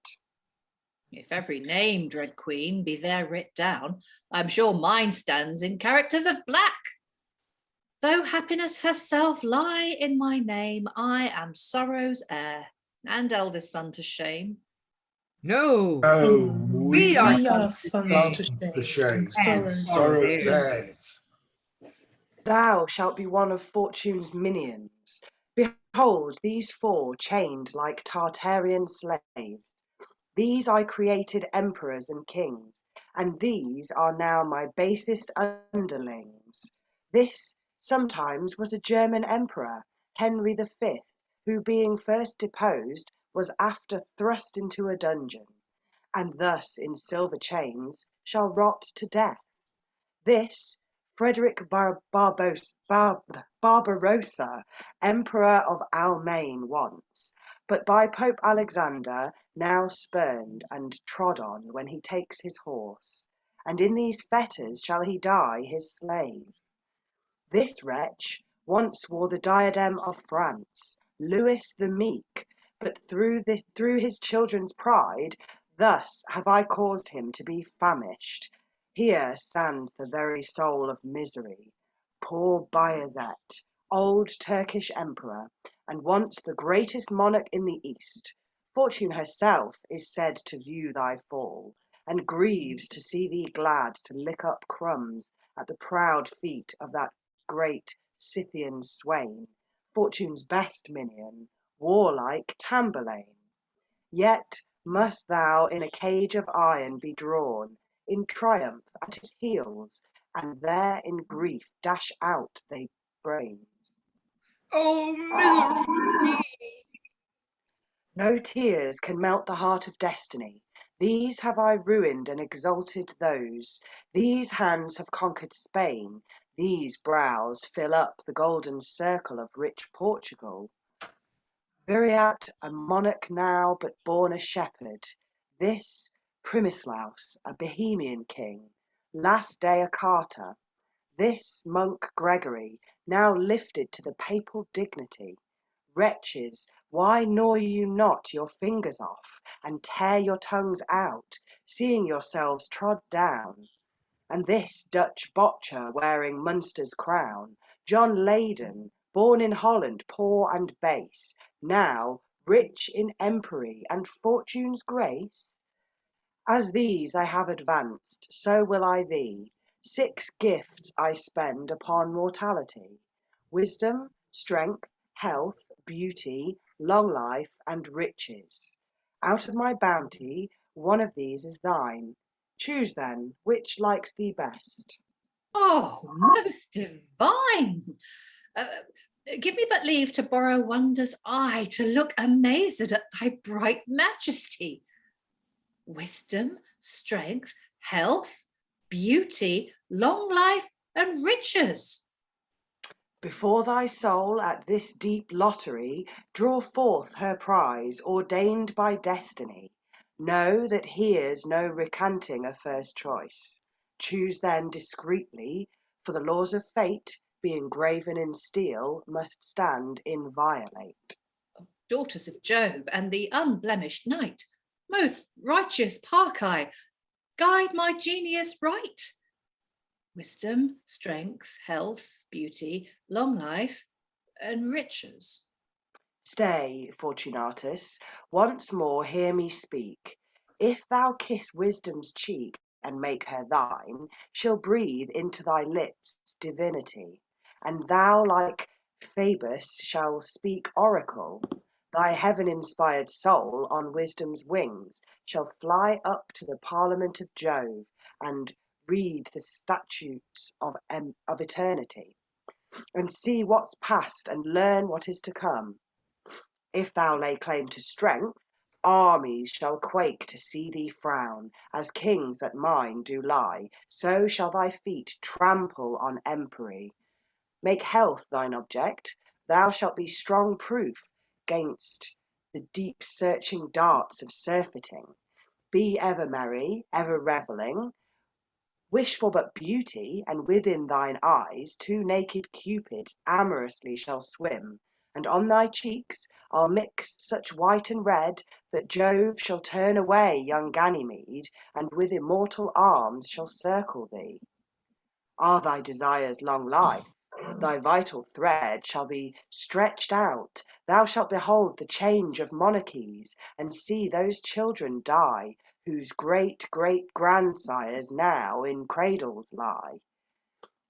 If every name, dread queen, be there writ down, I'm sure mine stands in characters of black. Though happiness herself lie in my name, I am sorrow's heir, and eldest son to shame.
No.
Oh,
We are
sons
to shame.
Sorrow
theirs.
Thou shalt be one of Fortune's minions. Behold, these 4 chained like Tartarian slaves. These I created emperors and kings, and these are now my basest underlings. This sometimes was a German emperor, Henry V, who being first deposed was after thrust into a dungeon, and thus in silver chains shall rot to death. This Frederick Barbarossa, Emperor of Almaine once, but by Pope Alexander now spurned and trod on when he takes his horse, and in these fetters shall he die his slave. This wretch once wore the diadem of France, Louis the Meek, but through his children's pride, thus have I caused him to be famished. Here stands the very soul of misery, poor Bayezet, old Turkish emperor, and once the greatest monarch in the East. Fortune herself is said to view thy fall, and grieves to see thee glad to lick up crumbs at the proud feet of that great Scythian swain, Fortune's best minion, warlike Tamburlaine. Yet must thou in a cage of iron be drawn, in triumph at his heels, and there in grief dash out thy brains.
Oh, misery!
No tears can melt the heart of destiny. These have I ruined and exalted those. These hands have conquered Spain. These brows fill up the golden circle of rich Portugal. Viriat, a monarch now, but born a shepherd. This Primislaus, a Bohemian king, last day a carter. This monk Gregory, now lifted to the papal dignity. Wretches, why gnaw you not your fingers off, and tear your tongues out, seeing yourselves trod down? And this Dutch botcher wearing Munster's crown, John Leyden, born in Holland, poor and base, now rich in empery and fortune's grace? As these I have advanced, so will I thee. 6 gifts I spend upon mortality: wisdom, strength, health, beauty, long life, and riches. Out of my bounty, one of these is thine. Choose then, which likes thee best.
Oh, most divine! Give me but leave to borrow wonder's eye, to look amazed at thy bright majesty. Wisdom, strength, health, beauty, long life, and riches.
Before thy soul at this deep lottery draw forth her prize ordained by destiny. Know that here's no recanting a first choice. Choose then discreetly, for the laws of fate, being graven in steel, must stand inviolate.
Daughters of Jove and the unblemished night, most righteous Parcae, guide my genius right. Wisdom, strength, health, beauty, long life, and riches.
Stay, Fortunatus, once more hear me speak. If thou kiss wisdom's cheek and make her thine, she'll breathe into thy lips divinity, and thou, like Phoebus, shall speak oracle. Thy heaven-inspired soul on wisdom's wings shall fly up to the parliament of Jove and read the statutes of eternity, and see what's past and learn what is to come. If thou lay claim to strength, armies shall quake to see thee frown, as kings at mine do lie, so shall thy feet trample on empery. Make health thine object, thou shalt be strong proof gainst the deep searching darts of surfeiting. Be ever merry, ever revelling, wish for but beauty, and within thine eyes 2 naked cupids amorously shall swim, and on thy cheeks I'll mix such white and red that Jove shall turn away young Ganymede, and with immortal arms shall circle thee. Are thy desires long life, thy vital thread shall be stretched out, thou shalt behold the change of monarchies, and see those children die whose great-great-grandsires now in cradles lie.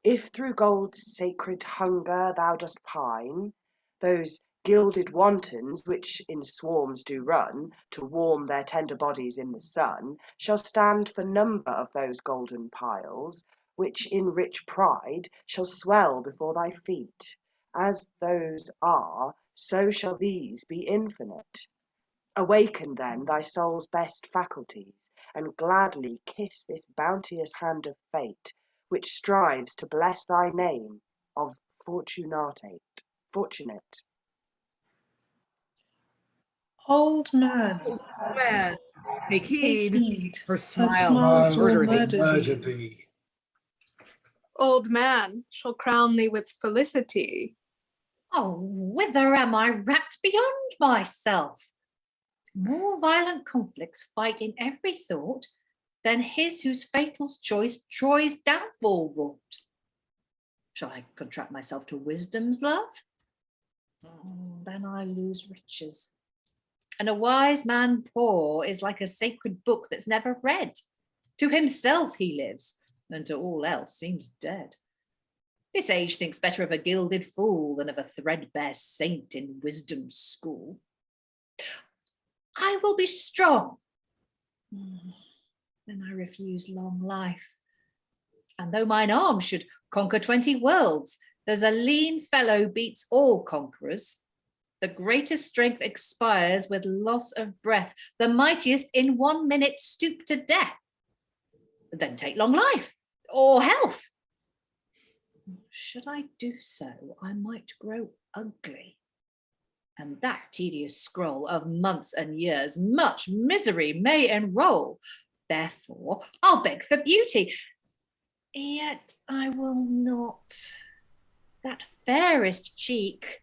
If through gold's sacred hunger thou dost pine, those gilded wantons which in swarms do run, to warm their tender bodies in the sun, shall stand for number of those golden piles, which in rich pride shall swell before thy feet. As those are, so shall these be infinite. Awaken then thy soul's best faculties, and gladly kiss this bounteous hand of fate, which strives to bless thy name of fortunate.
Old man,
Man, take heed,
heed,
her
her
smiles
smiles
will
will
murder
murder
thee.
thee.
Old man shall crown thee with felicity.
Oh, whither am I rapt beyond myself? More violent conflicts fight in every thought than his whose fatal choice Troy's downfall wrought. Shall I contract myself to wisdom's love? Then I lose riches. And a wise man poor is like a sacred book that's never read. To himself he lives, and to all else seems dead. This age thinks better of a gilded fool than of a threadbare saint in wisdom's school. I will be strong. Then I refuse long life. And though mine arm should conquer 20 worlds, there's a lean fellow beats all conquerors. The greatest strength expires with loss of breath. The mightiest in 1 minute stoop to death. Then take long life or health. Should I do so, I might grow ugly. And that tedious scroll of months and years much misery may enroll. Therefore, I'll beg for beauty. Yet I will not. That fairest cheek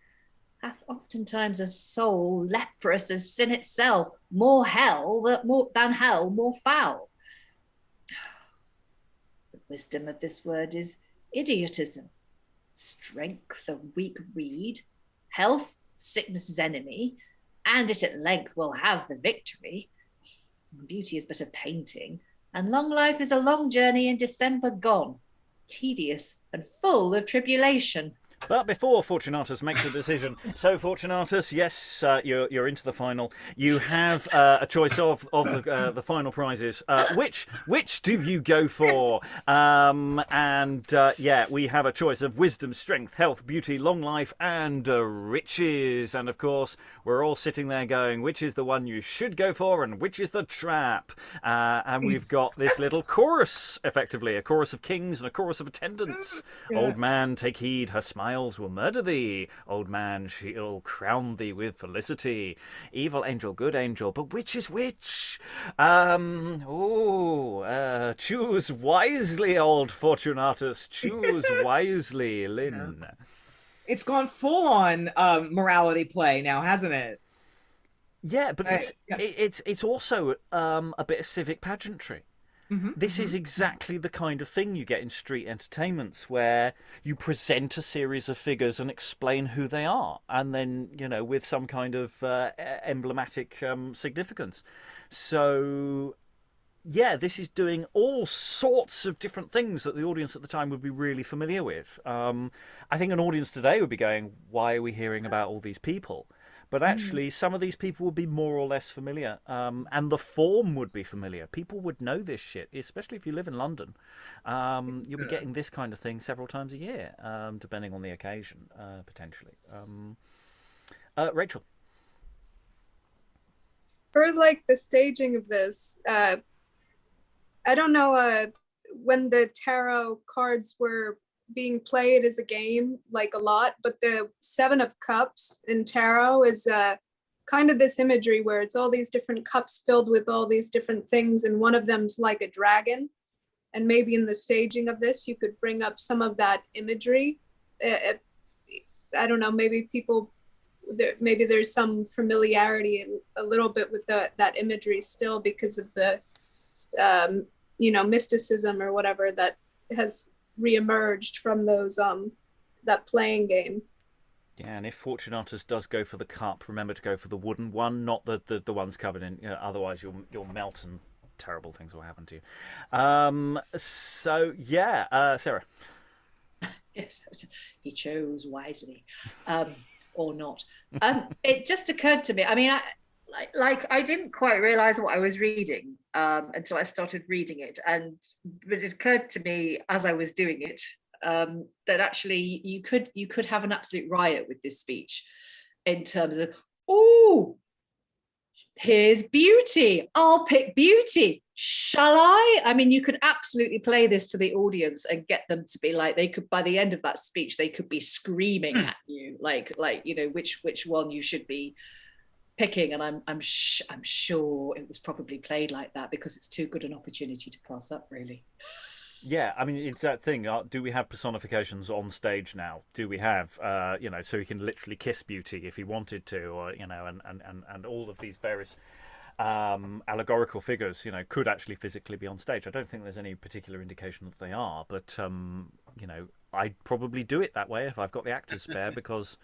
hath oftentimes a soul leprous as sin itself, more than hell, more foul. The wisdom of this word is idiotism. Strength a weak reed, health sickness's enemy, and it at length will have the victory. Beauty is but a painting, and long life is a long journey in December gone, tedious and full of tribulation.
But before Fortunatus makes a decision, so Fortunatus, yes, you're into the final. You have a choice of the final prizes. Which do you go for? Yeah, we have a choice of wisdom, strength, health, beauty, long life, and riches. And of course, we're all sitting there going, which is the one you should go for, and which is the trap? And we've got this little chorus, effectively, a chorus of kings and a chorus of attendants. Old man, take heed, her smile wiles will murder thee. Old man, she'll crown thee with felicity. Evil angel, good angel, but which is which? Choose wisely, old Fortunatus. Choose wisely, Lynn.
Yeah. It's gone full on morality play now, hasn't it?
Yeah, but it's also a bit of civic pageantry. This is exactly the kind of thing you get in street entertainments, where you present a series of figures and explain who they are, and then, with some kind of emblematic significance. So, yeah, this is doing all sorts of different things that the audience at the time would be really familiar with. I think an audience today would be going, why are we hearing about all these people? But actually, some of these people would be more or less familiar, and the form would be familiar. People would know this shit, especially if you live in London. You'll be getting this kind of thing several times a year, depending on the occasion, potentially. Rachael?
For the staging of this, I don't know when the tarot cards were being played as a game a lot, but the Seven of Cups in tarot is kind of this imagery where it's all these different cups filled with all these different things, and one of them's like a dragon. And maybe in the staging of this you could bring up some of that imagery. I don't know, maybe maybe there's some familiarity a little bit with that imagery still, because of the mysticism or whatever that has reemerged from those that playing game.
Yeah, and if Fortunatus does go for the cup, remember to go for the wooden one, not the ones covered in. Otherwise, you'll melt and terrible things will happen to you. So yeah, Sarah.
Yes, he chose wisely, or not. It just occurred to me. I mean, I didn't quite realize what I was reading until I started reading it, but it occurred to me as I was doing it that actually you could have an absolute riot with this speech, in terms of, oh, here's beauty, I'll pick beauty, shall I? I mean, you could absolutely play this to the audience and get them to be they could, by the end of that speech, they could be screaming at you which one you should be picking. And I'm sure it was probably played like that because it's too good an opportunity to pass up, really.
Yeah, I mean, it's that thing. Do we have personifications on stage now? Do we have, so he can literally kiss beauty if he wanted to, or and all of these various allegorical figures, could actually physically be on stage. I don't think there's any particular indication that they are, but I'd probably do it that way if I've got the actors spare, because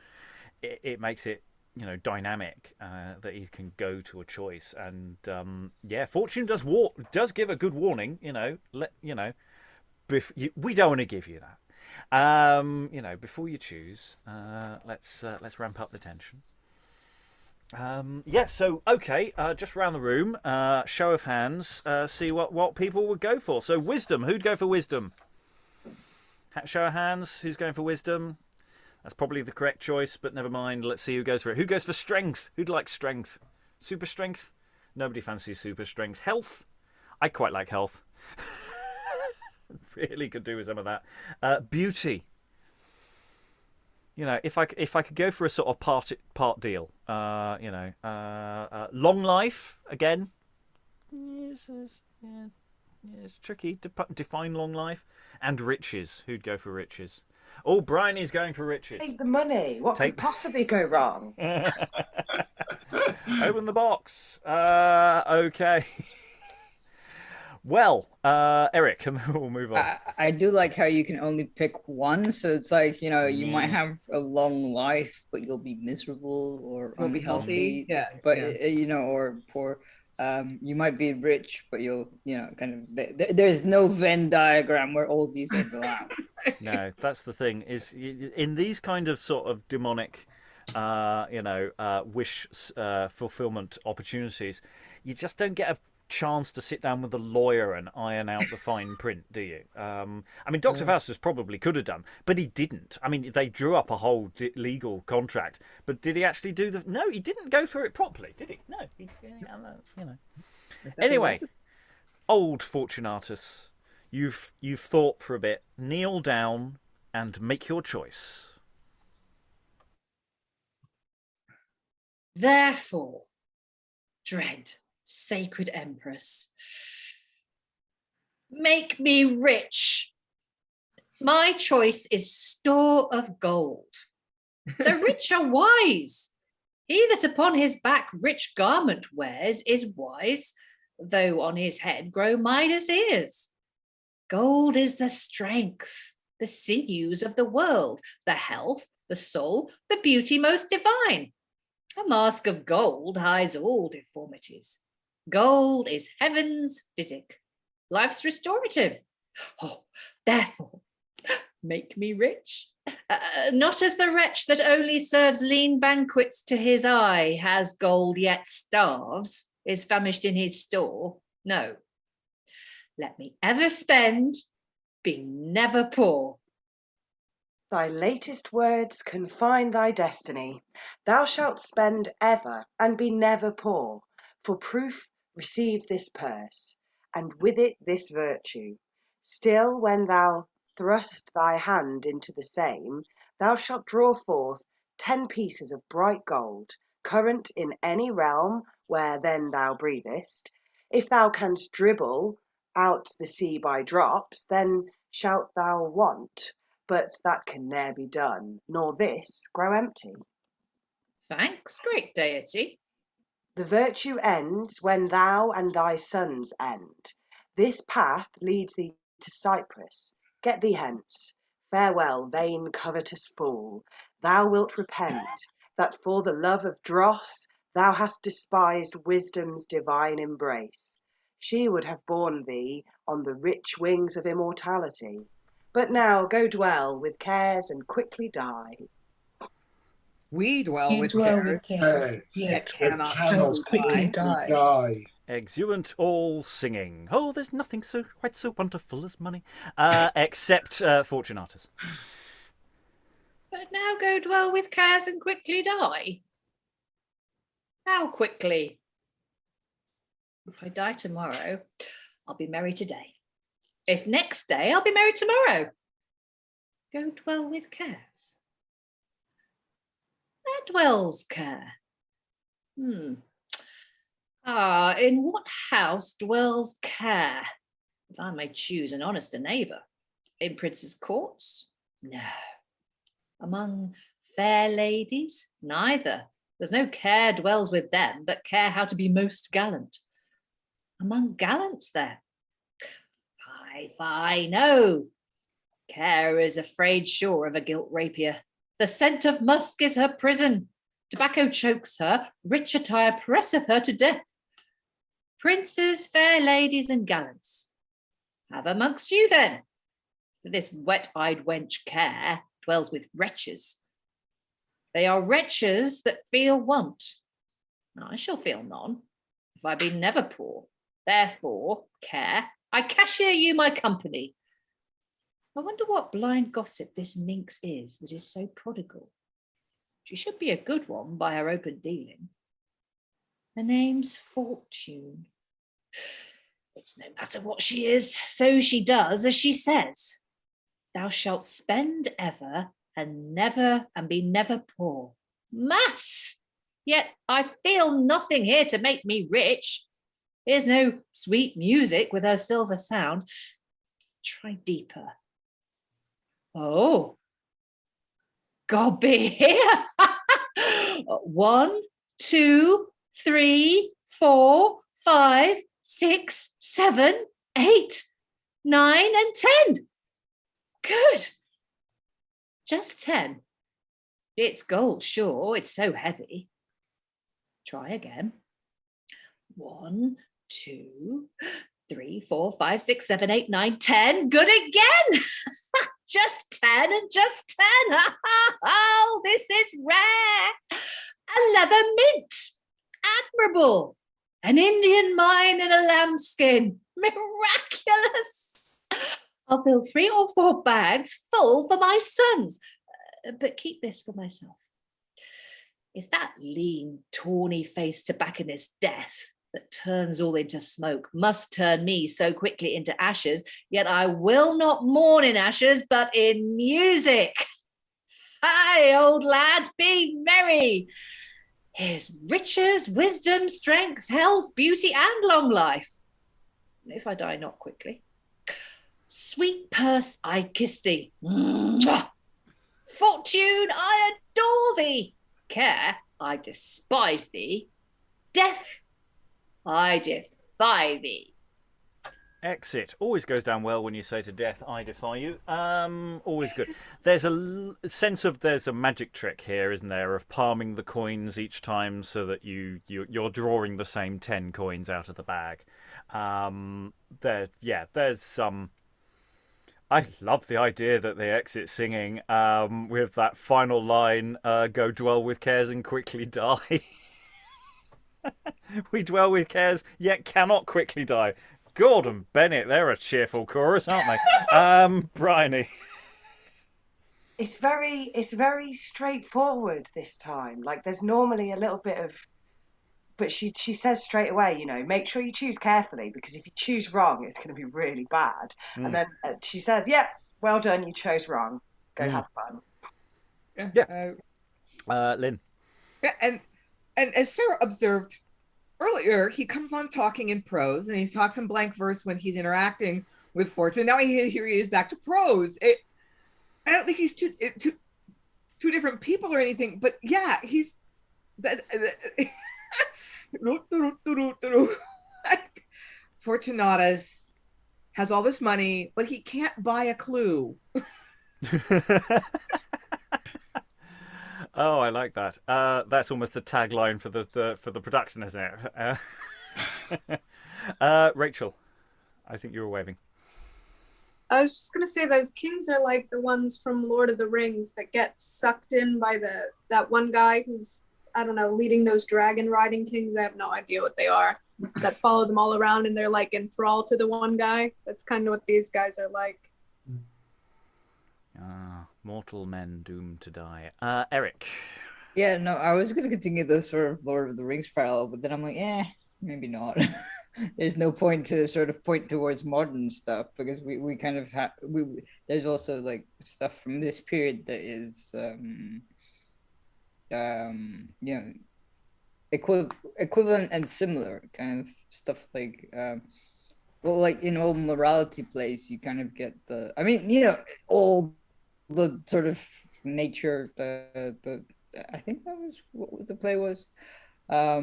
it makes it dynamic, that he can go to a choice. And Fortune does give a good warning. We don't want to give you that. Before you choose, let's ramp up the tension. So okay, just around the room, show of hands, see what people would go for. So wisdom, who'd go for wisdom? Show of hands, who's going for wisdom? That's probably the correct choice, but never mind. Let's see who goes for it. Who goes for strength? Who'd like strength? Super strength? Nobody fancies super strength. Health? I quite like health. Really could do with some of that. Beauty. If I could go for a sort of part deal. Long life again. Yes, it's tricky to define long life. And riches. Who'd go for riches? Oh, Briony's going for riches.
Take the money. What could possibly go wrong?
Open the box. Okay. Well, Eric, and then we'll move on.
I do like how you can only pick one, so it's you might have a long life, but you'll be miserable or
You'll be healthy. Yeah.
But or poor. You might be rich, but you'll there's no Venn diagram where all these overlap.
No, that's the thing, is in these kind of sort of demonic wish fulfillment opportunities, you just don't get a chance to sit down with a lawyer and iron out the fine print, do you? I mean, Dr. Faustus probably could have done, but he didn't. I mean, they drew up a whole legal contract, but did he actually do the... No, he didn't go through it properly, did he? No, he, Anyway, old Fortunatus, you've thought for a bit. Kneel down and make your choice.
Therefore, dread sacred empress, make me rich. My choice is store of gold. The rich are wise. He that upon his back rich garment wears is wise, though on his head grow Midas ears. Gold is the strength, the sinews of the world, the health, the soul, the beauty most divine. A mask of gold hides all deformities. Gold is heaven's physic, life's restorative. Oh, therefore, make me rich. Not as the wretch that only serves lean banquets to his eye, has gold yet starves, is famished in his store. No, let me ever spend, be never poor.
Thy latest words confine thy destiny. Thou shalt spend ever and be never poor. For proof, receive this purse, and with it this virtue. Still, when thou thrust thy hand into the same, thou shalt draw forth 10 pieces of bright gold, current in any realm where then thou breathest. If thou canst dribble out the sea by drops, then shalt thou want, but that can ne'er be done, nor this grow empty.
Thanks, great deity.
The virtue ends when thou and thy sons end. This path leads thee to Cyprus. Get thee hence. Farewell, vain, covetous fool. Thou wilt repent that for the love of dross thou hast despised wisdom's divine embrace. She would have borne thee on the rich wings of immortality. But now go dwell with cares and quickly die.
We dwell
You
with
dwell
care.
with care,
Yet
yet
cannot
quickly
die.
die.
Exuent all singing. Oh, there's nothing quite so wonderful as money. Except Fortunatus.
But now go dwell with cares and quickly die. How quickly? If I die tomorrow, I'll be merry today. If next day, I'll be merry tomorrow. Go dwell with cares. Where dwells care? In what house dwells care? That I may choose an honester neighbour. In princes' courts? No. Among fair ladies? Neither. There's no care dwells with them, but care how to be most gallant. Among gallants, then? Fie, no. Care is afraid sure of a gilt rapier. The scent of musk is her prison. Tobacco chokes her, rich attire presseth her to death. Princes, fair ladies, and gallants, have amongst you then. For this wet-eyed wench Care dwells with wretches. They are wretches that feel want. I shall feel none, if I be never poor. Therefore, Care, I cashier you my company. I wonder what blind gossip this minx is that is so prodigal. She should be a good one by her open dealing. Her name's Fortune. It's no matter what she is, so she does as she says. Thou shalt spend ever and never and be never poor. Mass! Yet I feel nothing here to make me rich. Here's no sweet music with her silver sound. Try deeper. Oh, God be here. 1, 2, 3, 4, 5, 6, 7, 8, 9, and 10. Good. Just 10. It's gold, sure. It's so heavy. Try again. 1, 2, 3, 4, 5, 6, 7, 8, 9, 10. Good again. Just 10 and just 10. Oh, this is rare. A leather mint. Admirable. An Indian mine in a lambskin. Miraculous. I'll fill 3 or 4 bags full for my sons, but keep this for myself. If that lean, tawny-faced tobacconist Death that turns all into smoke must turn me so quickly into ashes, yet I will not mourn in ashes, but in music. Hi, old lad, be merry. Here's riches, wisdom, strength, health, beauty, and long life. If I die not quickly. Sweet purse, I kiss thee. Mwah! Fortune, I adore thee. Care, I despise thee. Death, I defy thee.
Exit always goes down well when you say to death, I defy you. Always good. There's a sense of there's a magic trick here, isn't there, of palming the coins each time so that you're drawing the same 10 coins out of the bag. There's some. I love the idea that they exit singing with that final line, go dwell with cares and quickly die. We dwell with cares, yet cannot quickly die. Gordon Bennett, they're a cheerful chorus, aren't they? Briony.
It's very straightforward this time. Like there's normally a little bit of, but she says straight away, you know, make sure you choose carefully because if you choose wrong, it's going to be really bad. And then she says, "Yep, well done, you chose wrong. Go have fun."
Yeah. Lynn.
Yeah, and as Sarah observed earlier, he comes on talking in prose, and he talks in blank verse when he's interacting with Fortune. Now here he is back to prose. I don't think he's two different people or anything, but yeah, he's Fortunatus has all this money, but he can't buy a clue.
Oh, I like that. That's almost the tagline for the production, isn't it? Rachael, I think you were waving.
I was just gonna say those kings are like the ones from Lord of the Rings that get sucked in by that one guy who's, I don't know, leading those dragon riding kings. I have no idea what they are. That follow them all around and they're like enthralled to the one guy. That's kind of what these guys are like.
Mortal men doomed to die. Eric.
Yeah, no, I was going to continue the sort of Lord of the Rings parallel, but then I'm like, maybe not. There's no point to sort of point towards modern stuff because we kind of have, there's also like stuff from this period that is, equivalent and similar kind of stuff like, like in old morality plays, you kind of get all the sort of nature, I think that was what the play was, what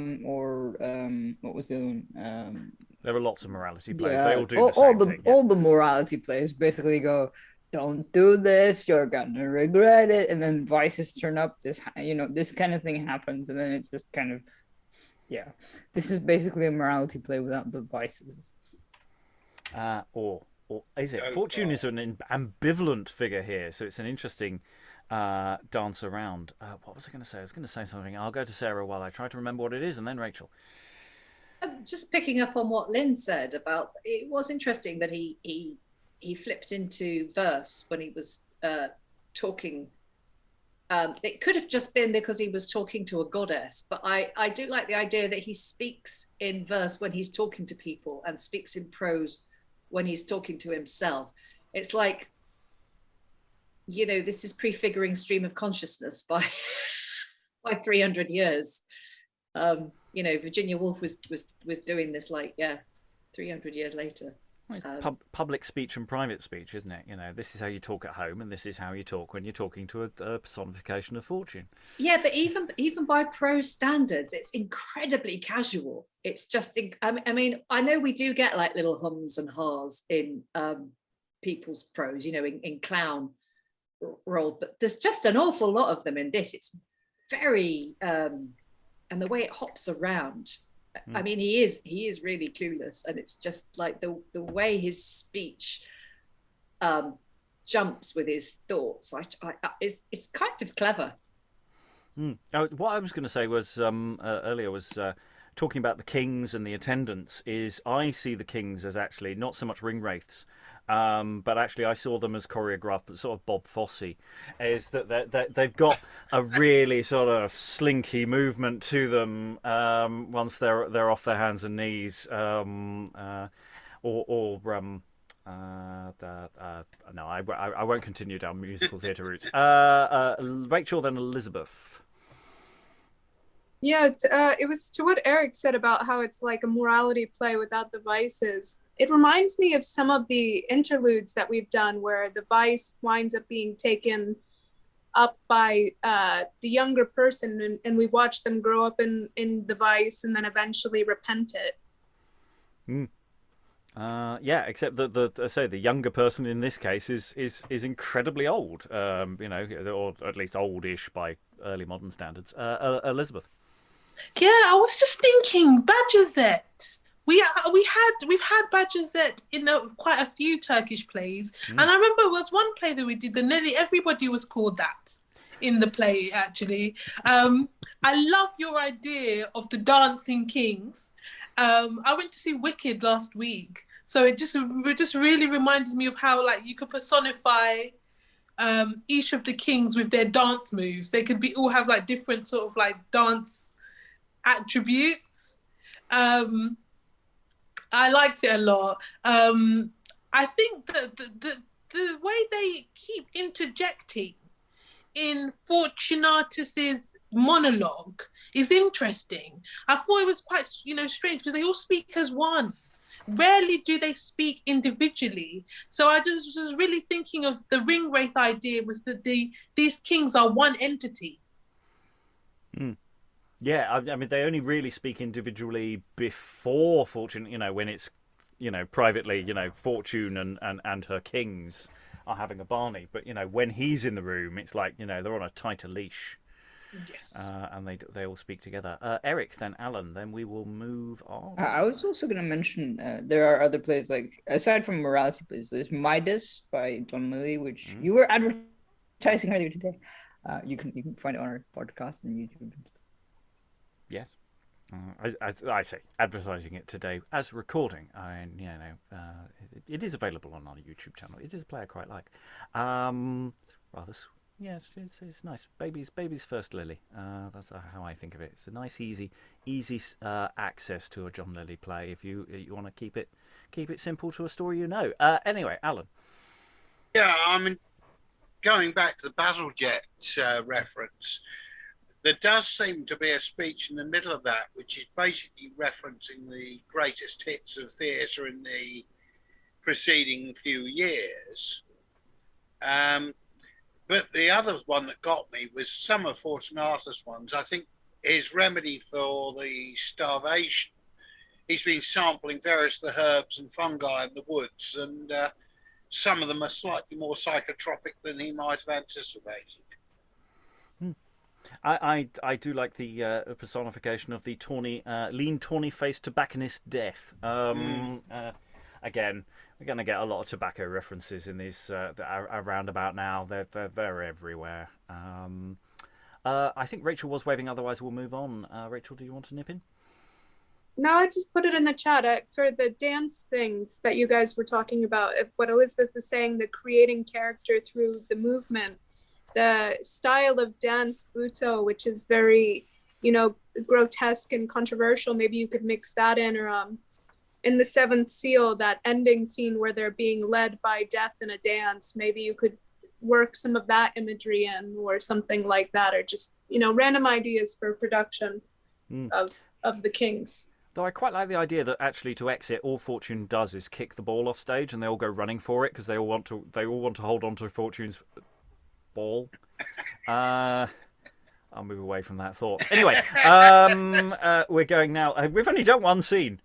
was the other one?
There are lots of morality plays. They all do the same thing.
All the morality plays basically go, don't do this, you're gonna regret it, and then vices turn up. This kind of thing happens, and then it just kind of, this is basically a morality play without the vices.
Or is it? Fortune is an ambivalent figure here, so it's an interesting dance around. What was I going to say? I was going to say something. I'll go to Sarah while I try to remember what it is, and then Rachael.
Just picking up on what Lynn said about, it was interesting that he flipped into verse when he was talking. It could have just been because he was talking to a goddess, but I do like the idea that he speaks in verse when he's talking to people and speaks in prose when he's talking to himself. It's like, this is prefiguring stream of consciousness by 300 years. Virginia Woolf was doing this 300 years later.
Well, it's public speech and private speech, isn't it? This is how you talk at home, and this is how you talk when you're talking to a personification of fortune.
Yeah, but even by prose standards, it's incredibly casual. It's just, I know we do get like little hums and haws in people's prose, in clown role, but there's just an awful lot of them in this. It's very, and the way it hops around. I mean, he is really clueless, and it's just like the way his speech jumps with his thoughts. It's kind of clever.
What I was going to say was earlier was talking about the kings and the attendants. Is I see the kings as actually not so much ring wraiths. But actually, I saw them as choreographed, but sort of Bob Fosse, is that they've got a really sort of slinky movement to them once they're off their hands and knees, no, I won't continue down musical theatre routes. Rachael, then Elizabeth.
Yeah, it was to what Eric said about how it's like a morality play without the vices. It reminds me of some of the interludes that we've done where the vice winds up being taken up by the younger person, and we watch them grow up in the vice and then eventually repent it.
Yeah, except that I say the younger person in this case is incredibly old, or at least oldish by early modern standards. Elizabeth.
Yeah, I was just thinking, Bajazet. We've had Bajazet in quite a few Turkish plays, and I remember there was one play that we did that nearly everybody was called that in the play. Actually, I love your idea of the dancing kings. I went to see Wicked last week, so it just really reminded me of how like you could personify each of the kings with their dance moves. They could all have like different sort of like dance attributes. I liked it a lot. I think that the way they keep interjecting in Fortunatus's monologue is interesting. I thought it was quite, strange because they all speak as one. Rarely do they speak individually. So I just was really thinking of the ring wraith idea was that these kings are one entity.
Yeah, I mean, they only really speak individually before Fortune, when it's, privately, Fortune and her kings are having a Barney. But, when he's in the room, it's like, they're on a tighter leash.
Yes.
And they all speak together. Eric, then Alan, then we will move on.
I was also going to mention there are other plays, like, aside from morality plays, there's Midas by John Lilly, which you were advertising earlier today. You can find it on our podcast and YouTube and stuff.
Yes. As I say, advertising it today as recording. It is available on our YouTube channel. It is a play I quite like. It's rather, yes, it's nice. Baby's first Lily. That's how I think of it. It's a nice, easy access to a John Lilly play if you want to keep it simple to a story you know. Anyway, Alan.
Yeah, I mean, going back to the Bazalgette reference. There does seem to be a speech in the middle of that, which is basically referencing the greatest hits of theatre in the preceding few years. But the other one that got me was some of Fortunatus' ones. I think his remedy for the starvation, he's been sampling various of the herbs and fungi in the woods, and some of them are slightly more psychotropic than he might have anticipated.
I do like the personification of the lean, tawny-faced tobacconist Death. Again, we're going to get a lot of tobacco references in these around about now. They're everywhere. I think Rachael was waving, otherwise we'll move on. Rachael, do you want to nip in?
No, I just put it in the chat for the dance things that you guys were talking about. What Elizabeth was saying, the creating character through the movement. The style of dance Buto, which is very, grotesque and controversial. Maybe you could mix that in, or in the Seventh Seal, that ending scene where they're being led by death in a dance. Maybe you could work some of that imagery in, or something like that, or just random ideas for production of the kings.
Though I quite like the idea that actually to exit, all Fortune does is kick the ball off stage, and they all go running for it because they all want to hold on to Fortune's ball. I'll move away from that thought. Anyway, we're going now. We've only done one scene.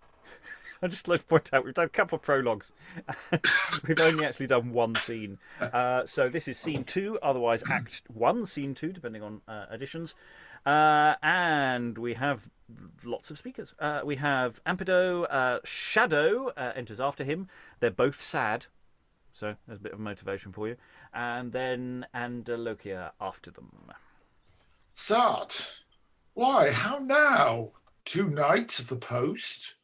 I just like to point out we've done a couple of prologues. We've only actually done one scene. So this is scene 2, otherwise Act 1, scene 2, depending on editions. And we have lots of speakers. We have Ampedo, Shadow enters after him. They're both sad. So there's a bit of motivation for you. And then Andelocia after them.
That? Why, how now? 2 knights of the post?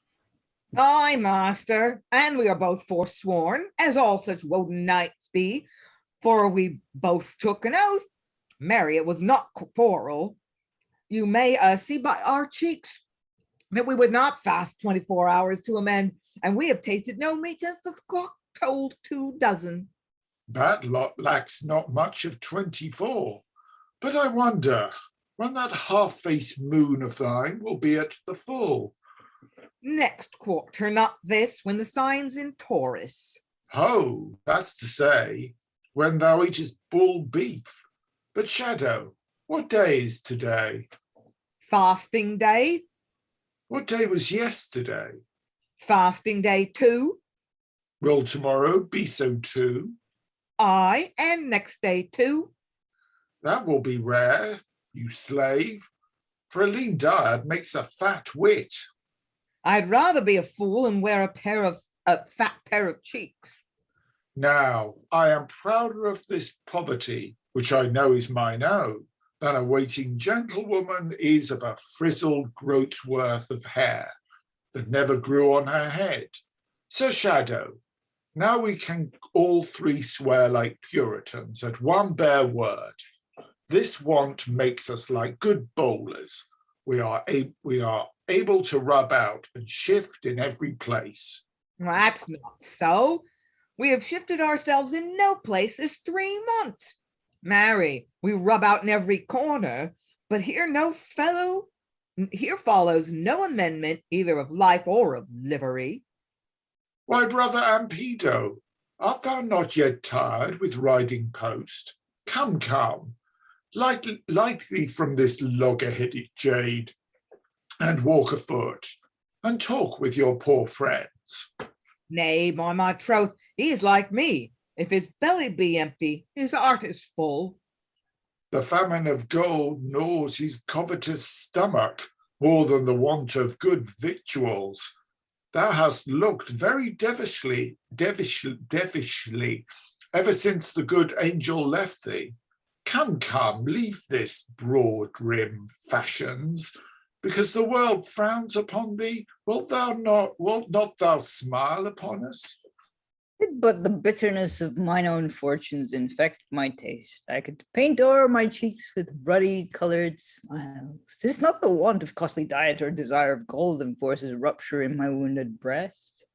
Aye, master, and we are both forsworn, as all such Woden knights be, for we both took an oath. Marry, it was not corporal. You may see by our cheeks that we would not fast 24 hours to amend, and we have tasted no meat since the clock told 2 dozen.
That lot lacks not much of 24. But I wonder, when that half-faced moon of thine will be at the full.
Next quarter, not this, when the sign's in Taurus.
Ho, that's to say, when thou eatest bull beef. But Shadow, what day is today?
Fasting day.
What day was yesterday?
Fasting day too.
Will tomorrow be so too?
Aye, and next day too.
That will be rare, you slave, for a lean diet makes a fat wit.
I'd rather be a fool and wear a fat pair of cheeks.
Now, I am prouder of this poverty, which I know is mine own, than a waiting gentlewoman is of a frizzled groat's worth of hair that never grew on her head. Sir Shadow, now we can all three swear like Puritans at one bare word. This want makes us like good bowlers. We are able to rub out and shift in every place.
Well, that's not so. We have shifted ourselves in no place this 3 months. Marry, we rub out in every corner, but here follows no amendment either of life or of livery.
Why, brother Ampedo, art thou not yet tired with riding post? Come, light thee from this logger-headed jade, and walk afoot, and talk with your poor friends.
Nay, by my troth, he is like me. If his belly be empty, his heart is full.
The famine of gold gnaws his covetous stomach more than the want of good victuals. Thou hast looked very devishly, ever since the good angel left thee. Come, leave this broad rim fashions, because the world frowns upon thee. Wilt not thou smile upon us?
But the bitterness of mine own fortunes infect my taste. I could paint o'er my cheeks with ruddy-colored smiles. 'Tis not the want of costly diet or desire of gold enforces rupture in my wounded breast.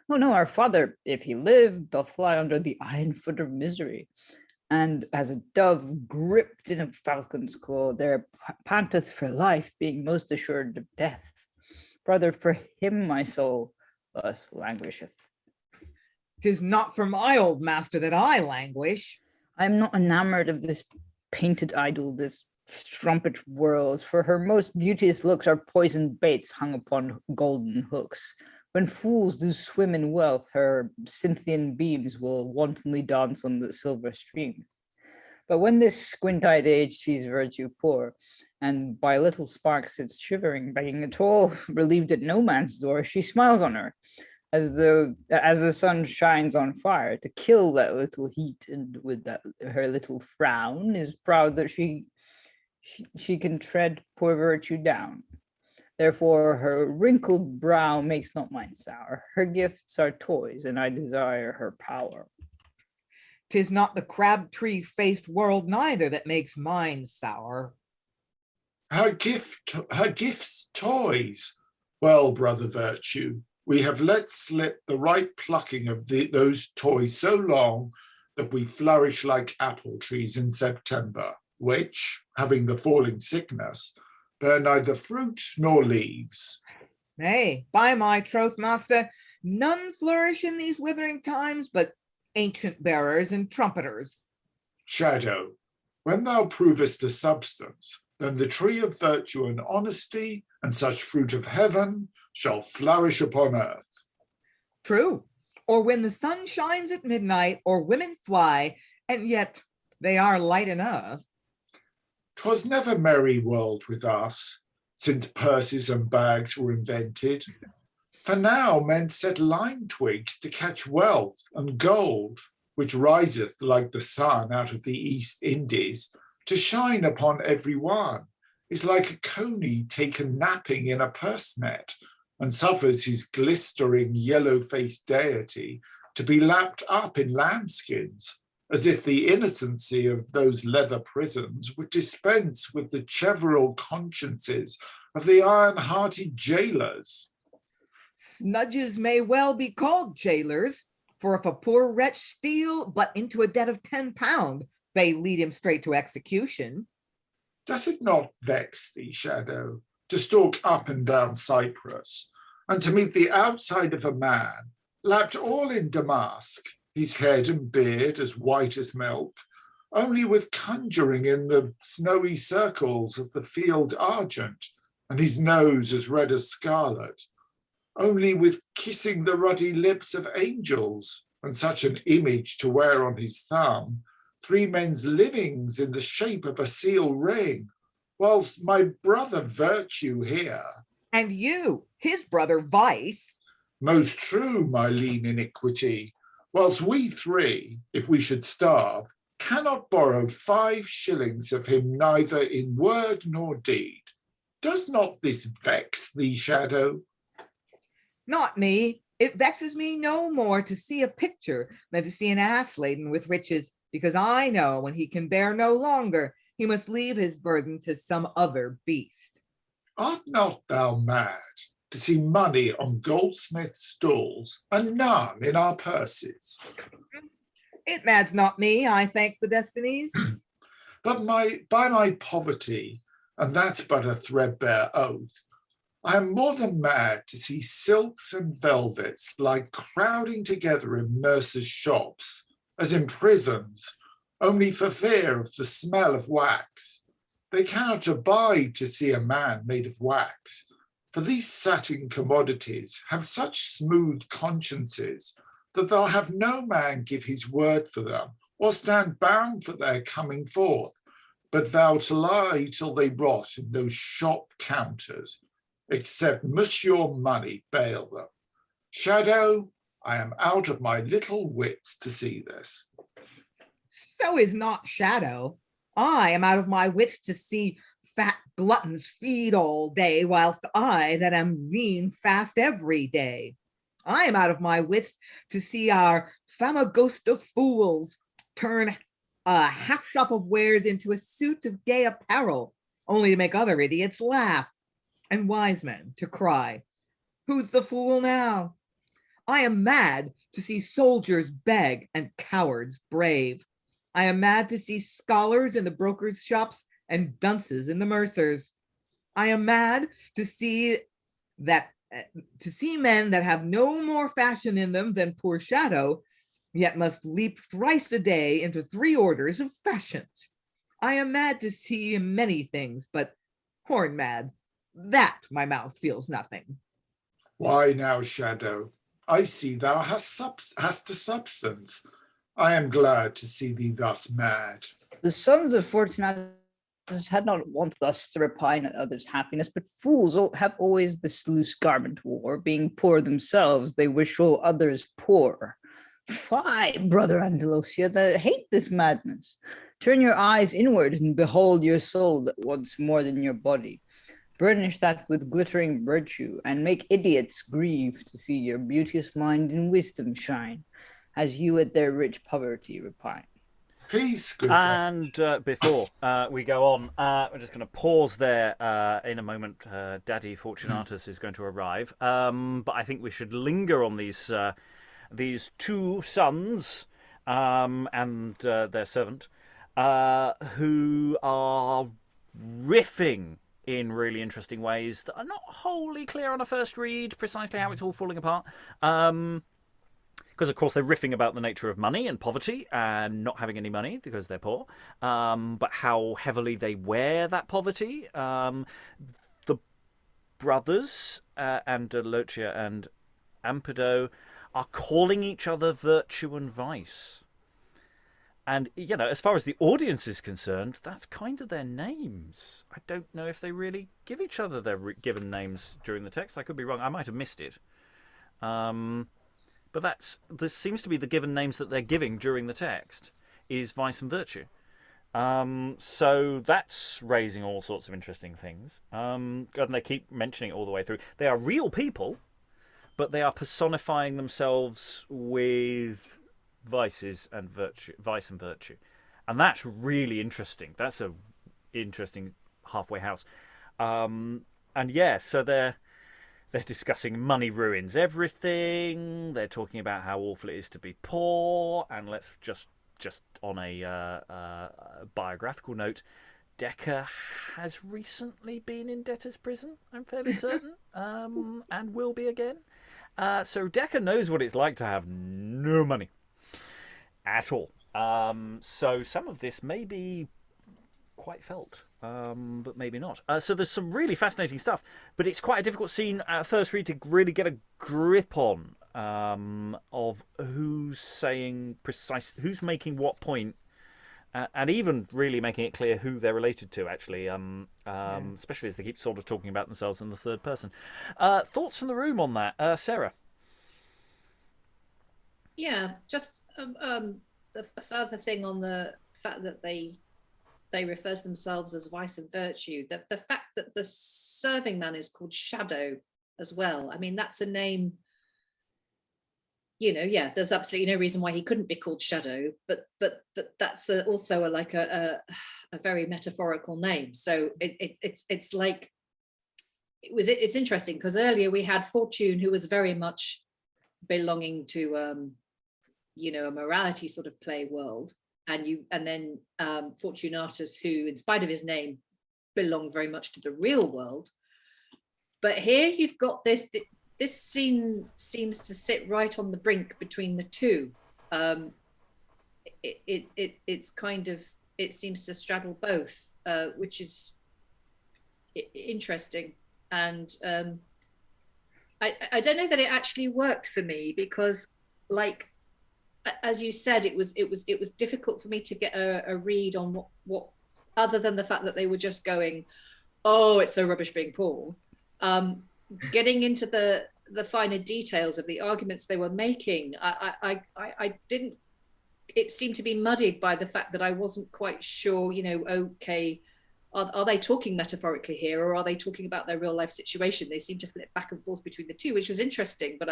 Oh no, our father, if he live, doth fly under the iron foot of misery, and as a dove gripped in a falcon's claw, there panteth for life, being most assured of death. Brother, for him my soul thus languisheth.
'Tis not for my old master that I languish.
I am not enamored of this painted idol, this strumpet world, for her most beauteous looks are poisoned baits hung upon golden hooks. When fools do swim in wealth, her Cynthian beams will wantonly dance on the silver streams. But when this squint-eyed age sees virtue poor, and by little sparks sits shivering, begging at all, relieved at no man's door, she smiles on her, as the sun shines on fire, to kill that little heat, and with that her little frown is proud that she can tread poor virtue down. Therefore her wrinkled brow makes not mine sour. Her gifts are toys, and I desire her power.
'Tis not the crab-tree-faced world neither that makes mine sour.
Her gifts toys. Well, brother Virtue, we have let slip the right plucking of those toys so long that we flourish like apple trees in September, which, having the falling sickness, bear neither fruit nor leaves.
Nay, by my troth, master, none flourish in these withering times but ancient bearers and trumpeters.
Shadow, when thou provest the substance, then the tree of virtue and honesty and such fruit of heaven shall flourish upon earth.
True. Or when the sun shines at midnight, or women fly, and yet they are light enough.
'Twas never merry world with us, since purses and bags were invented. For now men set lime twigs to catch wealth, and gold, which riseth like the sun out of the East Indies, to shine upon every one, is like a coney taken napping in a purse net, and suffers his glistering yellow-faced deity to be lapped up in lambskins, as if the innocency of those leather prisons would dispense with the cheveril consciences of the iron-hearted jailers.
Snudges may well be called jailers, for if a poor wretch steal but into a debt of £10, they lead him straight to execution.
Does it not vex thee, Shadow, to stalk up and down Cyprus, and to meet the outside of a man, lapped all in damask, his head and beard as white as milk, only with conjuring in the snowy circles of the field argent, and his nose as red as scarlet, only with kissing the ruddy lips of angels, and such an image to wear on his thumb, 3 men's livings in the shape of a seal ring, whilst my brother Virtue here.
And you, his brother Vice.
Most true, my lean iniquity, whilst we 3, if we should starve, cannot borrow 5 shillings of him neither in word nor deed. Does not this vex thee, Shadow?
Not me. It vexes me no more to see a picture than to see an ass laden with riches, because I know when he can bear no longer, he must leave his burden to some other beast.
Art not thou mad to see money on goldsmiths' stalls and none in our purses?
It mads not me, I thank the destinies.
But by my poverty, and that's but a threadbare oath, I am more than mad to see silks and velvets lie crowding together in mercers' shops, as in prisons, only for fear of the smell of wax. They cannot abide to see a man made of wax, for these satin commodities have such smooth consciences that they'll have no man give his word for them, or stand bound for their coming forth, but vow to lie till they rot in those shop counters, except Monsieur Money bail them. Shadow, I am out of my little wits to see this.
So is not Shadow. I am out of my wits to see fat gluttons feed all day, whilst I that am lean fast every day. I am out of my wits to see our Famagosta fools turn a half shop of wares into a suit of gay apparel, only to make other idiots laugh, and wise men to cry, "Who's the fool now?" I am mad to see soldiers beg and cowards brave. I am mad to see scholars in the brokers' shops and dunces in the mercers. I am mad to see men that have no more fashion in them than poor Shadow, yet must leap thrice a day into 3 orders of fashions. I am mad to see many things, but horn mad, that my mouth feels nothing.
Why now, Shadow, I see thou hast a substance. I am glad to see thee thus mad.
The sons of Fortunatus had not wont thus to repine at others' happiness, but fools have always this loose garment wore, being poor themselves, they wish all others poor. Fie, brother Andelocia, that hate this madness. Turn your eyes inward and behold your soul that wants more than your body. Burnish that with glittering virtue, and make idiots grieve to see your beauteous mind in wisdom shine, as you at their rich poverty repine.
Peace, good
And before we go on, we're just going to pause there. In a moment, Daddy Fortunatus is going to arrive. But I think we should linger on these 2 sons and their servant, who are riffing in really interesting ways that are not wholly clear on a first read precisely how it's all falling apart. Because, of course, they're riffing about the nature of money and poverty and not having any money because they're poor, but how heavily they wear that poverty. The brothers, Andelocia and Ampedo, are calling each other virtue and vice. And, you know, as far as the audience is concerned, that's kind of their names. I don't know if they really give each other their given names during the text. I could be wrong. I might have missed it. But this seems to be the given names that they're giving during the text is vice and virtue. So that's raising all sorts of interesting things. And they keep mentioning it all the way through. They are real people, but they are personifying themselves with vice and virtue. And that's really interesting. That's a interesting halfway house. And yeah, so they're discussing money ruins everything. They're talking about how awful it is to be poor. And let's just on a biographical note, Dekker has recently been in debtor's prison, I'm fairly certain, and will be again. So Dekker knows what it's like to have no money at all. So some of this may be quite felt, but maybe not. So there's some really fascinating stuff, but it's quite a difficult scene at first read to really get a grip on, of who's saying who's making what point, and even really making it clear who they're related to, actually, especially as they keep sort of talking about themselves in the third person. Thoughts from the room on that, Sarah?
Yeah, just a further thing on the fact that they refer to themselves as vice and virtue. The fact that the serving man is called Shadow as well. I mean, that's a name, yeah, there's absolutely no reason why he couldn't be called Shadow, but that's also a very metaphorical name. So it's like, it's interesting because earlier we had Fortune, who was very much belonging to a morality sort of play world, and then Fortunatus, who in spite of his name belonged very much to the real world. But here you've got this scene seems to sit right on the brink between the two. It's kind of, it seems to straddle both, which is interesting. And I don't know that it actually worked for me because, like, as you said, it was difficult for me to get a read on what other than the fact that they were just going, oh, it's so rubbish being poor. Getting into the finer details of the arguments they were making, I didn't. It seemed to be muddied by the fact that I wasn't quite sure. Okay, are they talking metaphorically here, or are they talking about their real life situation? They seem to flip back and forth between the two, which was interesting, but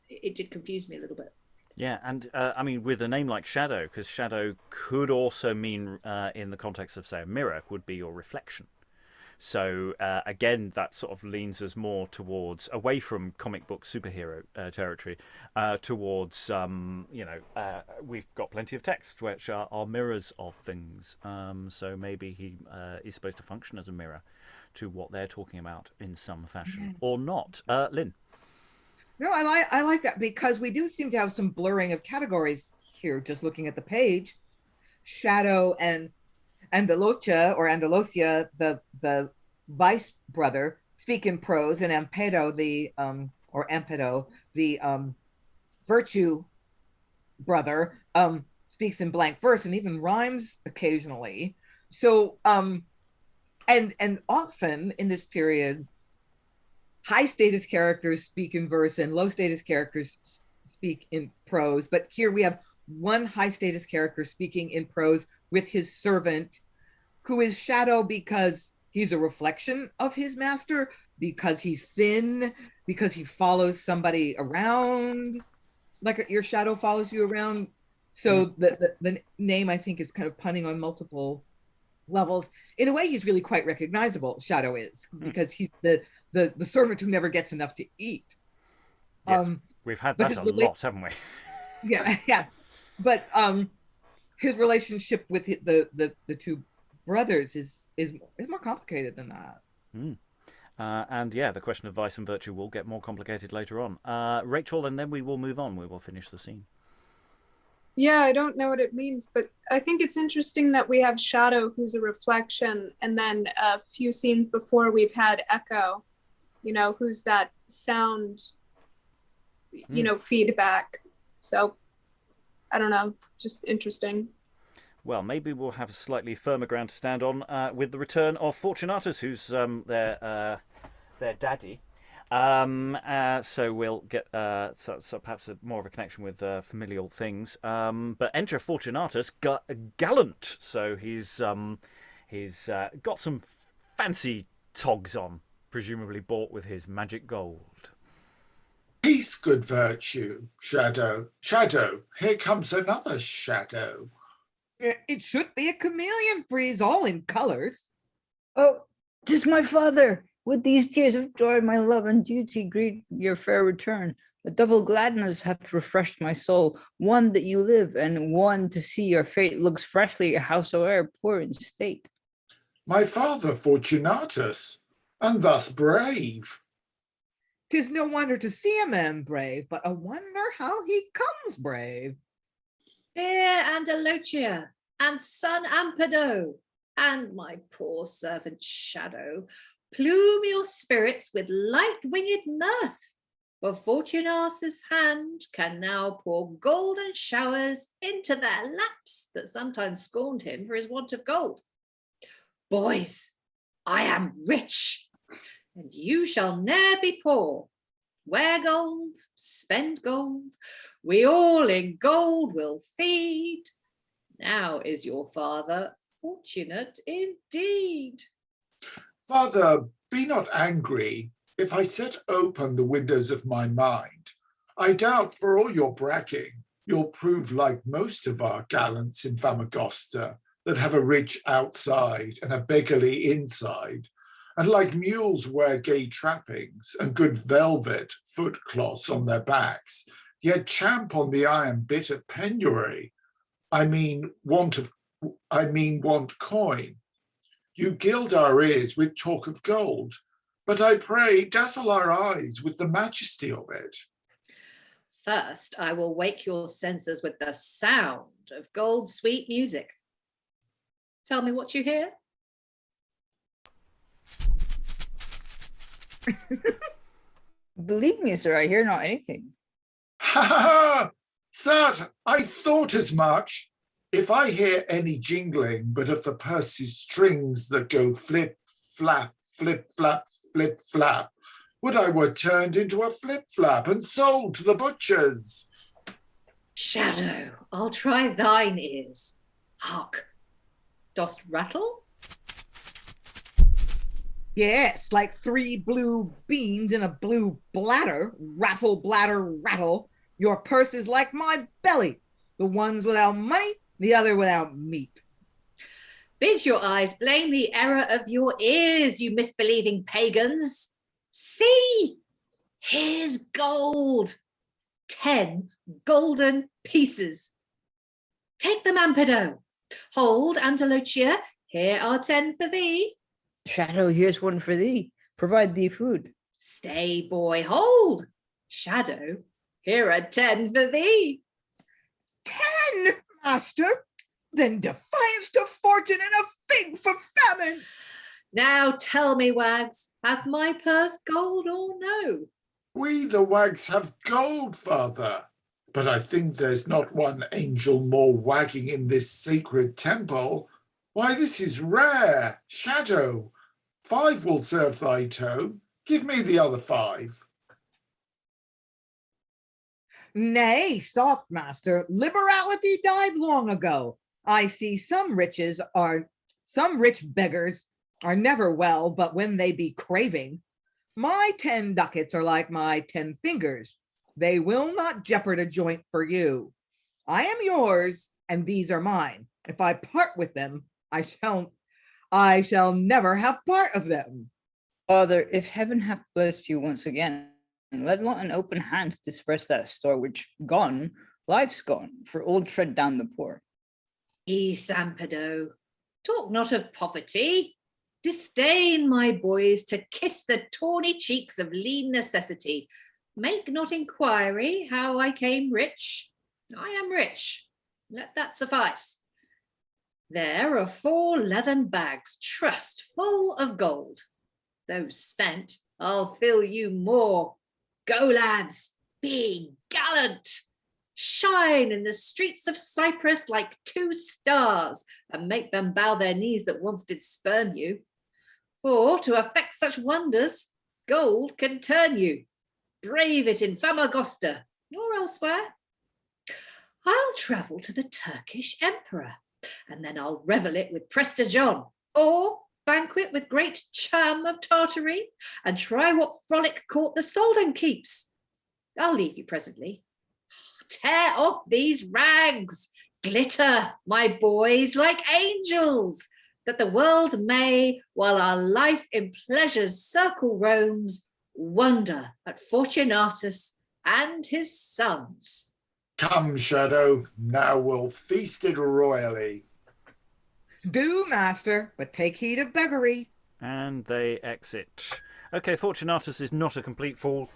it did confuse me a little bit.
Yeah, and I mean, with a name like Shadow, because Shadow could also mean, in the context of, say, a mirror, would be your reflection. So again, that sort of leans us more towards, away from comic book superhero territory, towards, we've got plenty of text which are mirrors of things. So maybe he is supposed to function as a mirror to what they're talking about in some fashion, or not. Lynn?
No, I like that, because we do seem to have some blurring of categories here, just looking at the page. Shadow and Andelocia, or Andelocia, the vice brother, speak in prose, and Ampedo, the virtue brother, speaks in blank verse and even rhymes occasionally. So and often in this period, high status characters speak in verse and low status characters speak in prose. But here we have one high status character speaking in prose with his servant, who is Shadow because he's a reflection of his master, because he's thin, because he follows somebody around, like your shadow follows you around. So the name, I think, is kind of punning on multiple levels. In a way, he's really quite recognizable, Shadow is, because he's the servant who never gets enough to eat.
Yes, we've had that a lot, haven't we?
Yeah. But his relationship with the two brothers is more complicated than that.
And yeah, the question of vice and virtue will get more complicated later on. Rachael, and then we will move on. We will finish the scene.
Yeah, I don't know what it means, but I think it's interesting that we have Shadow, who's a reflection, and then a few scenes before we've had Echo, who's that sound, feedback. So I don't know, just interesting.
Well, maybe we'll have a slightly firmer ground to stand on with the return of Fortunatus, who's their daddy. So we'll get so perhaps more of a connection with familial things. But enter Fortunatus, gallant. So he's got some fancy togs on, presumably bought with his magic gold.
Peace, good virtue, Shadow. Shadow, here comes another Shadow.
It should be a chameleon frieze, all in colors.
Oh, 'tis my father. With these tears of joy, my love and duty greet your fair return. A double gladness hath refreshed my soul, one that you live, and one to see your fate looks freshly, howsoe'er poor in state.
My father Fortunatus, and thus brave.
'Tis no wonder to see a man brave, but a wonder how he comes brave.
Dear Andelocia, and son Ampedo, and my poor servant Shadow, plume your spirits with light-winged mirth, for Fortunatus' hand can now pour golden showers into their laps that sometimes scorned him for his want of gold. Boys, I am rich, and you shall ne'er be poor. Wear gold, spend gold, we all in gold will feed. Now is your father fortunate indeed.
Father, be not angry if I set open the windows of my mind. I doubt, for all your bragging, you'll prove like most of our gallants in Famagosta, that have a rich outside and a beggarly inside, and like mules wear gay trappings and good velvet footcloths on their backs, yet champ on the iron bit of penury. I mean want coin. You gild our ears with talk of gold, but I pray dazzle our eyes with the majesty of it.
First, I will wake your senses with the sound of gold sweet music. Tell me what you hear.
Believe me, sir, I hear not anything.
Ha ha ha! Sat, I thought as much. If I hear any jingling but of the purse's strings that go flip, flap, flip, flap, flip, flap, would I were turned into a flip flap and sold to the butchers.
Shadow, I'll try thine ears. Hark, dost rattle?
Yes, like 3 blue beans in a blue bladder. Rattle, bladder, rattle. Your purse is like my belly. The one's without money, the other without meat.
Bid your eyes blame the error of your ears, you misbelieving pagans. See, here's gold. 10 golden pieces. Take them, Ampedo. Hold, Andelocia, here are 10 for thee.
Shadow, here's one for thee. Provide thee food.
Stay, boy, hold. Shadow, here are 10 for thee.
10, master? Then defiance to fortune and a fig for famine.
Now tell me, wags, hath my purse gold or no?
We the wags have gold, father, but I think there's not one angel more wagging in this sacred temple. Why, this is rare. Shadow, 5 will serve thy tone. Give me the other 5.
Nay, soft master, liberality died long ago. I see some rich beggars are never well, but when they be craving. My 10 ducats are like my 10 fingers. They will not jeopard a joint for you. I am yours, and these are mine. If I part with them, I shall never have part of them.
Father, if heaven hath blessed you once again, let not an open hand disperse that store which gone, life's gone, for old tread down the poor.
Ampedo, talk not of poverty. Disdain, my boys, to kiss the tawny cheeks of lean necessity. Make not inquiry how I came rich. I am rich. Let that suffice. There are 4 leathern bags, trussed full of gold. Those spent, I'll fill you more. Go, lads, be gallant. Shine in the streets of Cyprus like 2 stars, and make them bow their knees that once did spurn you. For to effect such wonders, gold can turn you. Brave it in Famagosta or elsewhere. I'll travel to the Turkish emperor, and then I'll revel it with Prester John, or banquet with great Cham of Tartary, and try what frolic court the Soldan keeps. I'll leave you presently. Tear off these rags, glitter, my boys, like angels, that the world may, while our life in pleasure's circle roams, wonder at Fortunatus and his sons.
Come, Shadow, now we'll feast it royally.
Do, master, but take heed of beggary.
And they exit. Okay, Fortunatus is not a complete fool.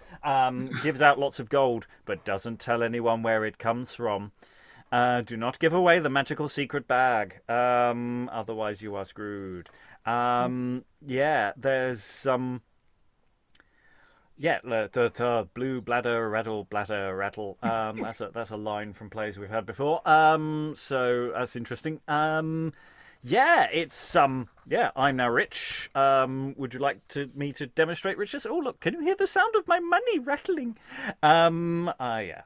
Gives out lots of gold, but doesn't tell anyone where it comes from. Do not give away the magical secret bag. Otherwise you are screwed. Yeah, there's some... Yeah, the blue bladder, rattle, bladder, rattle. That's a line from plays we've had before. So that's interesting. Yeah, it's yeah, I'm now rich. Would you like me to demonstrate riches? Oh, look, can you hear the sound of my money rattling? Yeah,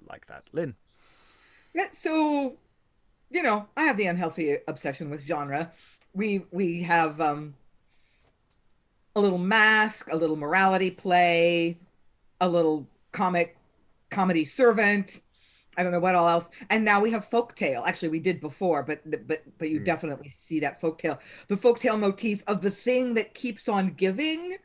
like that. Lynn.
Yeah, so, I have the unhealthy obsession with genre. We have a little mask, a little morality play, a little comedy servant. I don't know what all else. And now we have folktale. Actually, we did before, but you definitely see that folktale. The folktale motif of the thing that keeps on giving.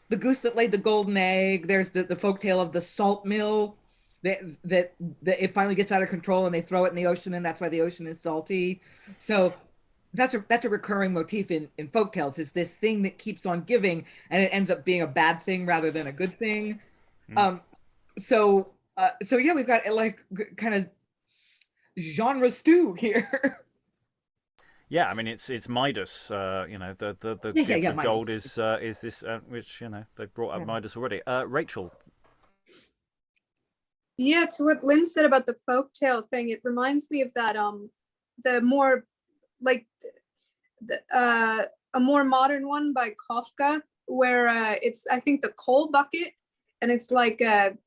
The goose that laid the golden egg. There's the folktale of the salt mill that it finally gets out of control and they throw it in the ocean, and that's why the ocean is salty. So that's a recurring motif in folktales, is this thing that keeps on giving and it ends up being a bad thing rather than a good thing. So yeah, we've got like kind of genre stew here.
Yeah, I mean it's Midas. The gift of gold is this, which they brought up Midas already. Rachael.
Yeah, to what Lynn said about the folktale thing, it reminds me of that the more like a more modern one by Kafka, where it's, I think, the coal bucket, and it's like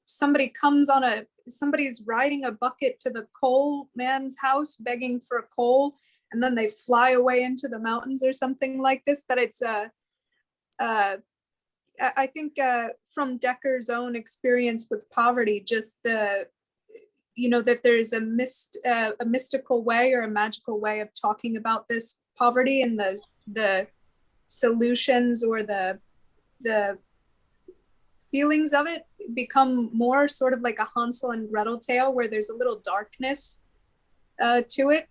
somebody's riding a bucket to the coal man's house begging for coal, and then they fly away into the mountains or something like this. That it's I think from Dekker's own experience with poverty, just that there's a mystical way or a magical way of talking about this poverty, and the solutions or the feelings of it become more sort of like a Hansel and Gretel tale, where there's a little darkness to it.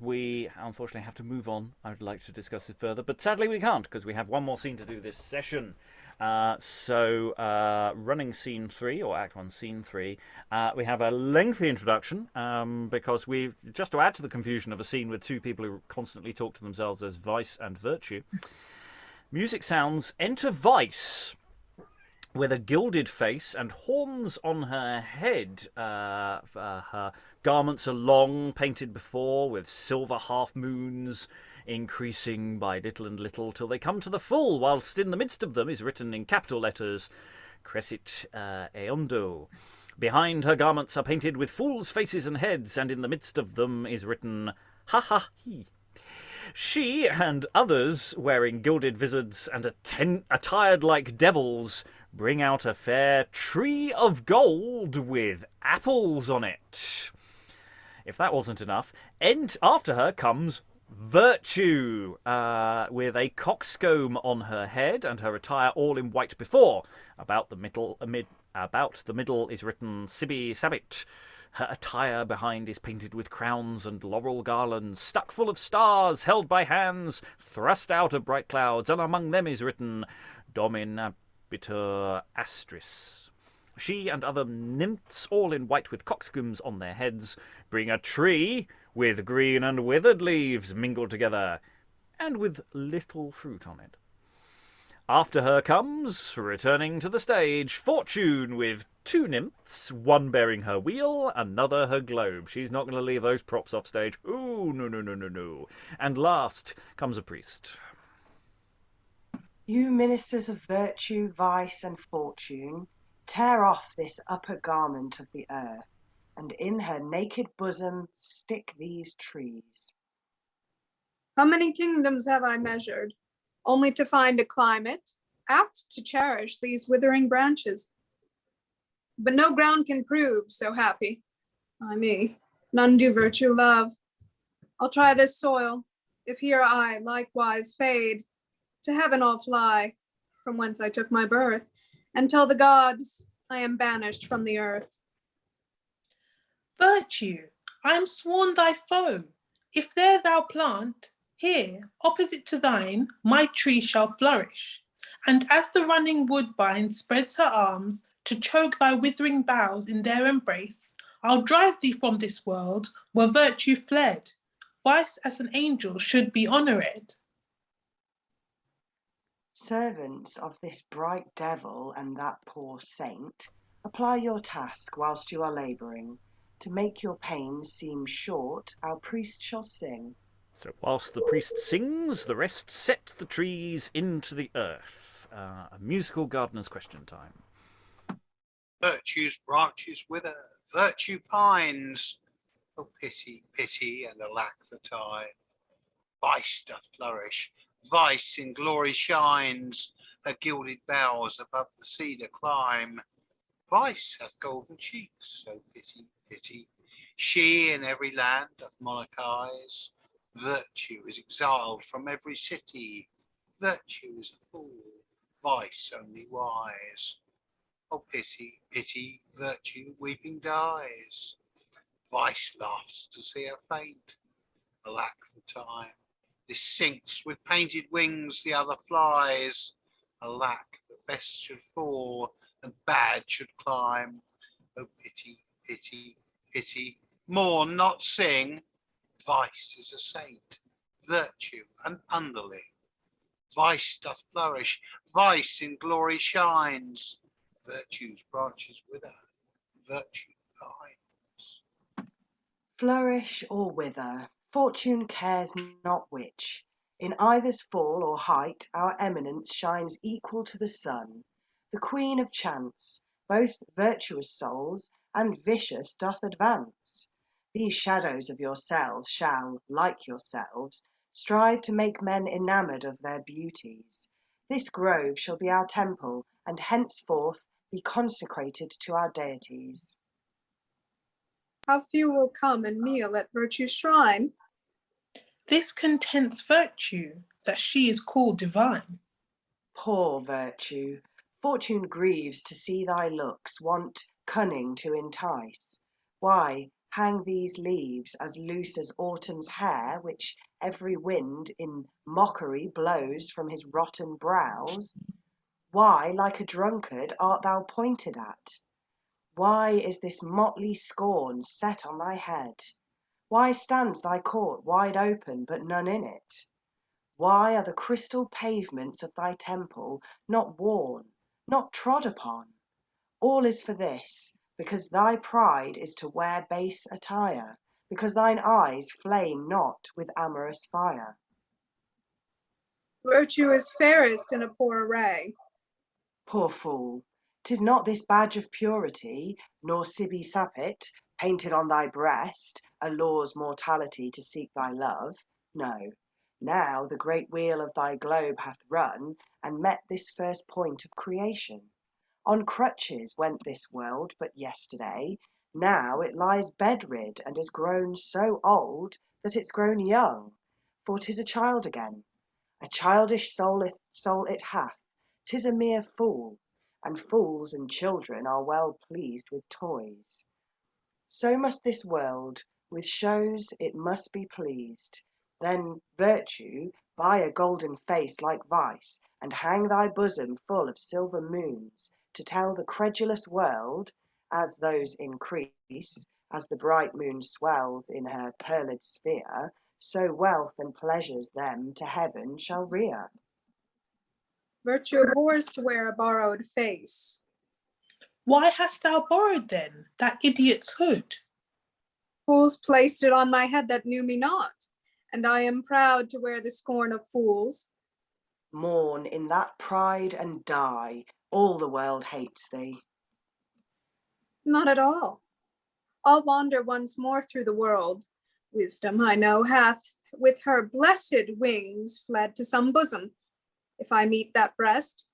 We unfortunately have to move on. I would like to discuss it further, but sadly we can't, because we have one more scene to do this session. So running scene 3, or Act 1, scene 3, we have a lengthy introduction, because we've, just to add to the confusion of a scene with two people who constantly talk to themselves as vice and virtue, music sounds, enter Vice with a gilded face and horns on her head. Her garments are long, painted before, with silver half-moons increasing by little and little till they come to the full, whilst in the midst of them is written in capital letters, Crescit Eondo. Behind her garments are painted with fools' faces and heads, and in the midst of them is written, Ha ha he. She and others, wearing gilded vizards and attired like devils, bring out a fair tree of gold with apples on it. If that wasn't enough, after her comes Virtue, with a coxcomb on her head and her attire all in white before. About the middle is written Sibi Sabit. Her attire behind is painted with crowns and laurel garlands, stuck full of stars, held by hands, thrust out of bright clouds, and among them is written Dominabitur Astris. She and other nymphs, all in white with coxcombs on their heads, bring a tree with green and withered leaves mingled together, and with little fruit on it. After her comes, returning to the stage, Fortune with two nymphs, one bearing her wheel, another her globe. She's not going to leave those props off stage. Ooh, no. And last comes a priest.
You ministers of virtue, vice, and fortune, tear off this upper garment of the earth, and in her naked bosom stick these trees.
How many kingdoms have I measured, only to find a climate apt to cherish these withering branches? But no ground can prove so happy. Ay me, none do virtue love. I'll try this soil, if here I likewise fade, to heaven I'll fly, from whence I took my birth, and tell the gods I am banished from the earth.
Virtue, I'm sworn thy foe. If there thou plant, here, opposite to thine, my tree shall flourish. And as the running woodbine spreads her arms to choke thy withering boughs in their embrace, I'll drive thee from this world where virtue fled. Vice as an angel should be honoured.
Servants of this bright devil and that poor saint, apply your task whilst you are labouring. To make your pains seem short, our priest shall sing.
So whilst the priest sings, the rest set the trees into the earth. A musical gardener's question time.
Virtue's branches wither, virtue pines. Oh, pity, pity, and alack the time. Vice doth flourish, vice in glory shines. Her gilded boughs above the cedar climb. Vice hath golden cheeks, so pity, pity. She in every land doth monarchize. Virtue is exiled from every city. Virtue is a fool, vice only wise. Oh, pity, pity, virtue weeping dies. Vice laughs to see her faint. Alack the time. This sinks with painted wings, the other flies. Alack, the best should fall and bad should climb. Oh, pity, pity, pity, mourn, not sing. Vice is a saint, virtue an underling. Vice doth flourish, vice in glory shines. Virtue's branches wither, virtue pines.
Flourish or wither, fortune cares not which. In either's fall or height, our eminence shines equal to the sun. The queen of chance, both virtuous souls and vicious doth advance. These shadows of yourselves shall, like yourselves, strive to make men enamoured of their beauties. This grove shall be our temple, and henceforth be consecrated to our deities.
How few will come and kneel at virtue's shrine?
This contents virtue, that she is called divine.
Poor virtue, fortune grieves to see thy looks want cunning to entice. Why, hang these leaves as loose as autumn's hair, which every wind in mockery blows from his rotten brows? Why, like a drunkard, art thou pointed at? Why is this motley scorn set on thy head? Why stands thy court wide open, but none in it? Why are the crystal pavements of thy temple not worn, not trod upon? All is for this, because thy pride is to wear base attire, because thine eyes flame not with amorous fire.
Virtue is fairest in a poor array.
Poor fool, 'tis not this badge of purity, nor sibi sapit, painted on thy breast, a law's mortality to seek thy love. No, now the great wheel of thy globe hath run, and met this first point of creation. On crutches went this world but yesterday, now it lies bedrid, and is grown so old that it's grown young, for 'tis a child again. A childish soul it hath, 'tis a mere fool, and fools and children are well pleased with toys. So must this world, with shows it must be pleased. Then virtue, buy a golden face like vice, and hang thy bosom full of silver moons, to tell the credulous world, as those increase, as the bright moon swells in her pearled sphere, so wealth and pleasures them to heaven shall rear.
Virtue abhors to wear a borrowed face.
Why hast thou borrowed then that idiot's hood?
Fools placed it on my head that knew me not, and I am proud to wear the scorn of fools.
Mourn in that pride and die, all the world hates thee.
Not at all. I'll wander once more through the world. Wisdom, I know, hath with her blessed wings fled to some bosom. If I meet that breast,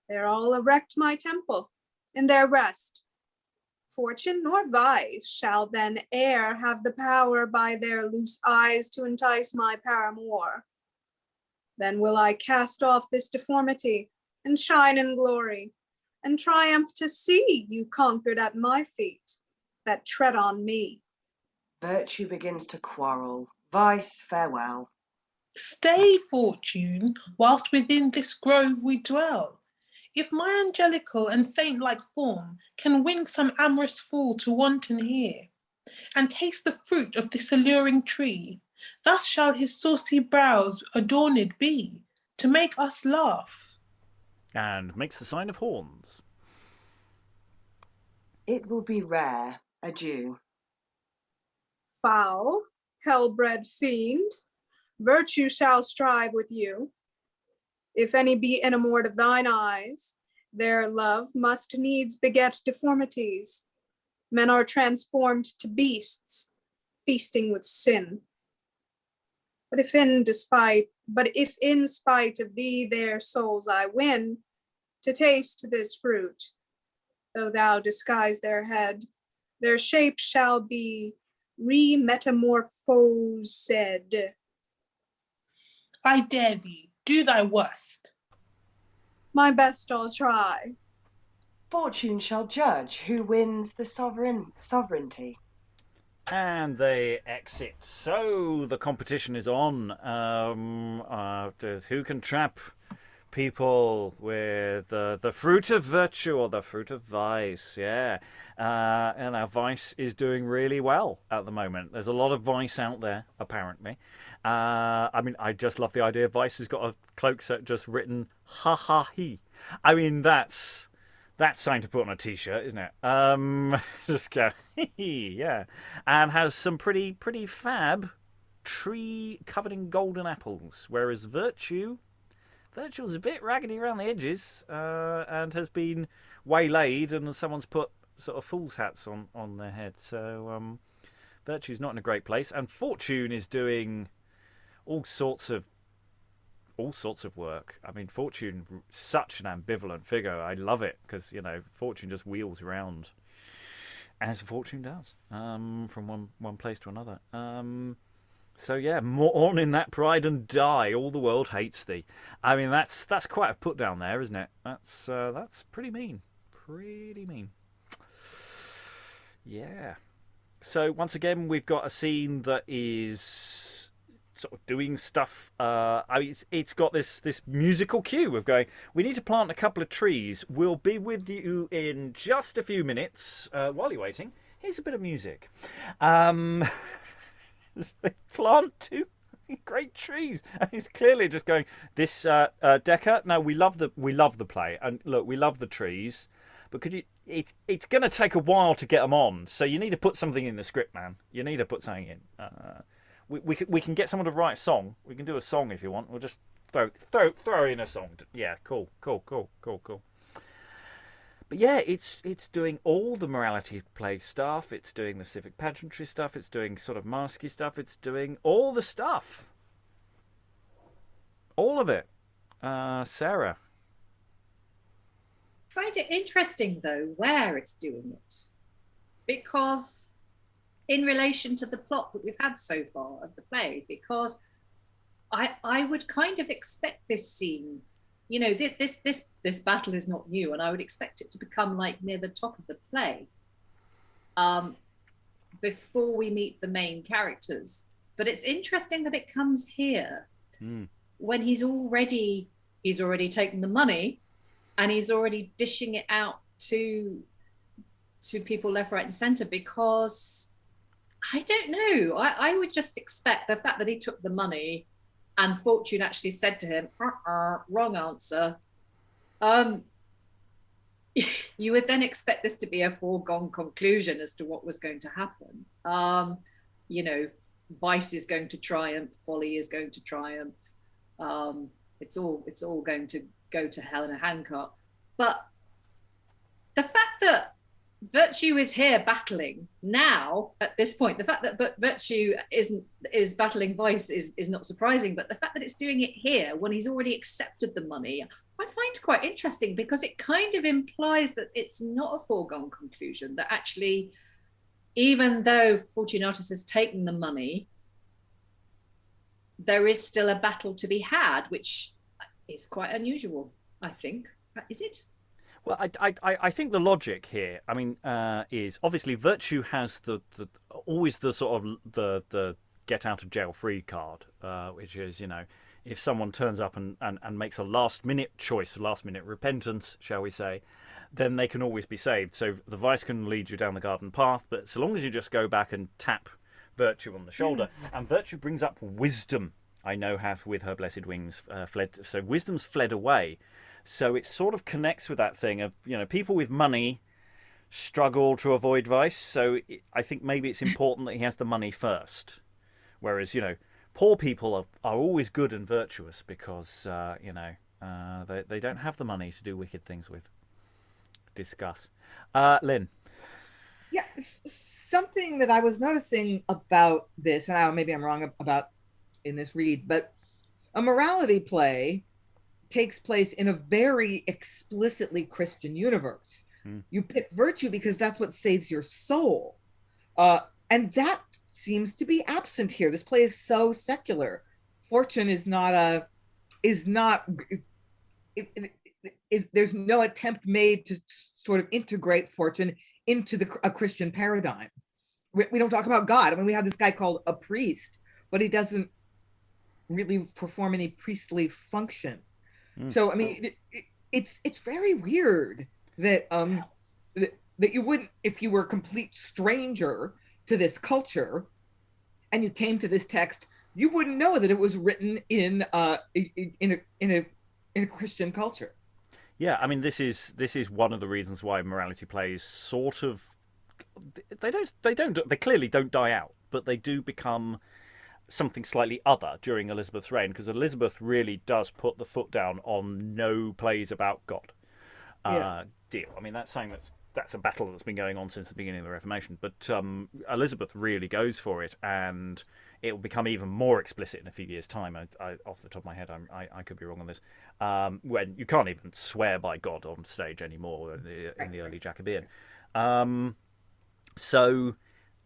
there I'll erect my temple in their rest. Fortune nor vice shall then e'er have the power by their loose eyes to entice my paramour. Then will I cast off this deformity and shine in glory, and triumph to see you conquered at my feet that tread on me.
Virtue begins to quarrel. Vice, farewell.
Stay, Fortune, whilst within this grove we dwell. If my angelical and saint-like form can win some amorous fool to wanton here, and taste the fruit of this alluring tree, thus shall his saucy brows adorned be, to make us laugh.
And makes the sign of horns.
It will be rare. Adieu.
Foul, hell-bred fiend, virtue shall strive with you. If any be enamoured of thine eyes, their love must needs beget deformities. Men are transformed to beasts, feasting with sin. But if in spite of thee their souls I win, to taste this fruit, though thou disguise their head, their shape shall be re-metamorphosed.
I dare thee, do thy worst.
My best I'll try.
Fortune shall judge who wins the sovereignty.
And they exit. So the competition is on. Who can trap people with the fruit of virtue or the fruit of vice? Yeah. And our vice is doing really well at the moment. There's a lot of vice out there, apparently. I mean, I just love the idea. Vice has got a cloak set just written "ha ha he." I mean, that's something to put on a t-shirt, isn't it? Just go, yeah. And has some pretty fab tree covered in golden apples. Whereas Virtue's a bit raggedy around the edges and has been waylaid and someone's put sort of fool's hats on their head. So Virtue's not in a great place. And Fortune is doing all sorts of work. I mean, Fortune, such an ambivalent figure. I love it because, you know, Fortune just wheels around as Fortune does, from one place to another. So yeah, more on in that pride and die. All the world hates thee. I mean, that's quite a put down there, isn't it? That's pretty mean. Pretty mean. Yeah. So once again, we've got a scene that is sort of doing stuff. I mean, it's got this musical cue of going, we need to plant a couple of trees. We'll be with you in just a few minutes. While you're waiting, here's a bit of music. Plant two great trees. And he's clearly just going, this Dekker. No, we love the play, and look, we love the trees. But could you? It's going to take a while to get them on. So you need to put something in the script, man. You need to put something in. We can get someone to write a song. We can do a song if you want. We'll just throw in a song. Yeah, cool. But yeah, it's doing all the morality play stuff. It's doing the civic pageantry stuff. It's doing sort of masky stuff. It's doing all the stuff. All of it. Sarah.
I find it interesting, though, where it's doing it. Because in relation to the plot that we've had so far of the play, because I would kind of expect this scene, you know, this battle is not new, and I would expect it to become like near the top of the play, before we meet the main characters. But it's interesting that it comes here when he's already taken the money and he's already dishing it out to people left, right, and centre, because I don't know. I would just expect the fact that he took the money and Fortune actually said to him, wrong answer. You would then expect this to be a foregone conclusion as to what was going to happen. You know, vice is going to triumph, folly is going to triumph. It's all going to go to hell in a handcart. But the fact that Virtue is here battling now at this point, the fact that Virtue is battling vice is not surprising, but the fact that it's doing it here when he's already accepted the money, I find quite interesting, because it kind of implies that it's not a foregone conclusion, that actually, even though Fortunatus has taken the money, there is still a battle to be had, which is quite unusual, I think. Is it?
Well, I think the logic here, I mean, is obviously virtue has always the sort of the get out of jail free card, which is, if someone turns up and makes a last minute choice, last minute repentance, shall we say, then they can always be saved. So the vice can lead you down the garden path, but so long as you just go back and tap virtue on the shoulder, and virtue brings up wisdom, I know hath with her blessed wings fled. So wisdom's fled away. So it sort of connects with that thing of, people with money struggle to avoid vice. So I think maybe it's important that he has the money first. Whereas, poor people are always good and virtuous because, they don't have the money to do wicked things with. Discuss. Lynn.
Yeah, something that I was noticing about this, and maybe I'm wrong about in this read, but a morality play takes place in a very explicitly Christian universe. You pick virtue because that's what saves your soul. And that seems to be absent here. This play is so secular. Fortune is not there's no attempt made to sort of integrate fortune into a Christian paradigm. We don't talk about God. I mean, we have this guy called a priest, but he doesn't really perform any priestly function. So, I mean, it's very weird that that you wouldn't, if you were a complete stranger to this culture and you came to this text, you wouldn't know that it was written in a Christian culture.
Yeah, I mean, this is one of the reasons why morality plays sort of they clearly don't die out, but they do become something slightly other during Elizabeth's reign, because Elizabeth really does put the foot down on no plays about God deal. I mean, that's something that's a battle that's been going on since the beginning of the Reformation, but Elizabeth really goes for it, and it will become even more explicit in a few years' time. I off the top of my head, I could be wrong on this, when you can't even swear by God on stage anymore in the early Jacobean. So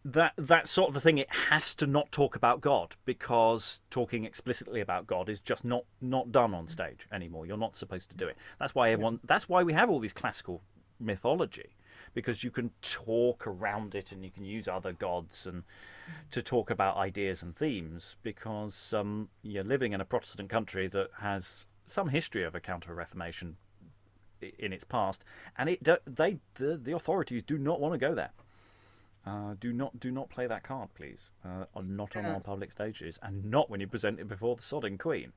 that's sort of the thing. It has to not talk about God, because talking explicitly about God is just not done on stage anymore. You're not supposed to do it. That's why that's why we have all these classical mythology, because you can talk around it and you can use other gods and to talk about ideas and themes, because you're living in a Protestant country that has some history of a Counter-Reformation in its past, and the authorities do not want to go there. Do not play that card, please. Not on our public stages, and not when you present it before the sodding Queen.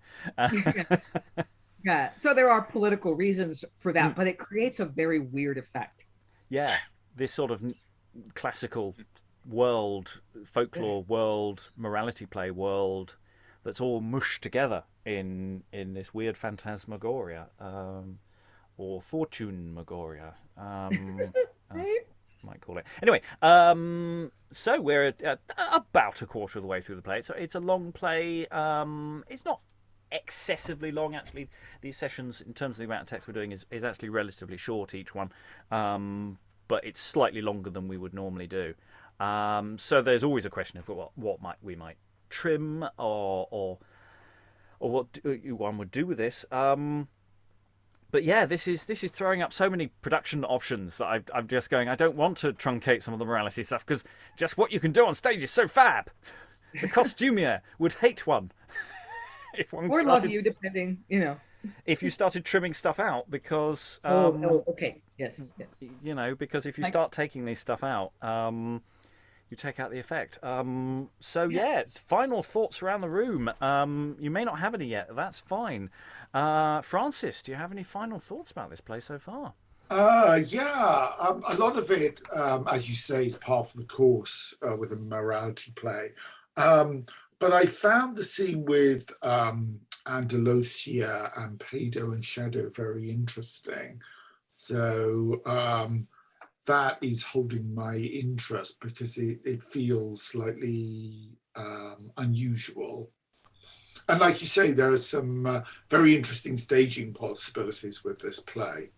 Yeah. So there are political reasons for that, but it creates a very weird effect.
Yeah, this sort of classical world, folklore world, morality play world, that's all mushed together in this weird phantasmagoria, or fortune-magoria, as might call it. Anyway, so we're at about a quarter of the way through the play. So it's a long play. It's not excessively long, actually. These sessions, in terms of the amount of text we're doing, is actually relatively short, each one, but it's slightly longer than we would normally do. So there's always a question of what we might trim, or what one would do with this. But yeah, this is throwing up so many production options that I'm just going, I don't want to truncate some of the morality stuff, because just what you can do on stage is so fab. The costumier would hate one. If one
or love you, depending,
if you started trimming stuff out, because
okay, yes.
Because if you start taking these stuff out, you take out the effect. Final thoughts around the room. You may not have any yet. That's fine. Francis, do you have any final thoughts about this play so far?
A lot of it, as you say, is part of the course with a morality play. But I found the scene with Andelocia, Ampedo, and Shadow very interesting. So that is holding my interest, because it feels slightly unusual. And like you say, there are some very interesting staging possibilities with this play.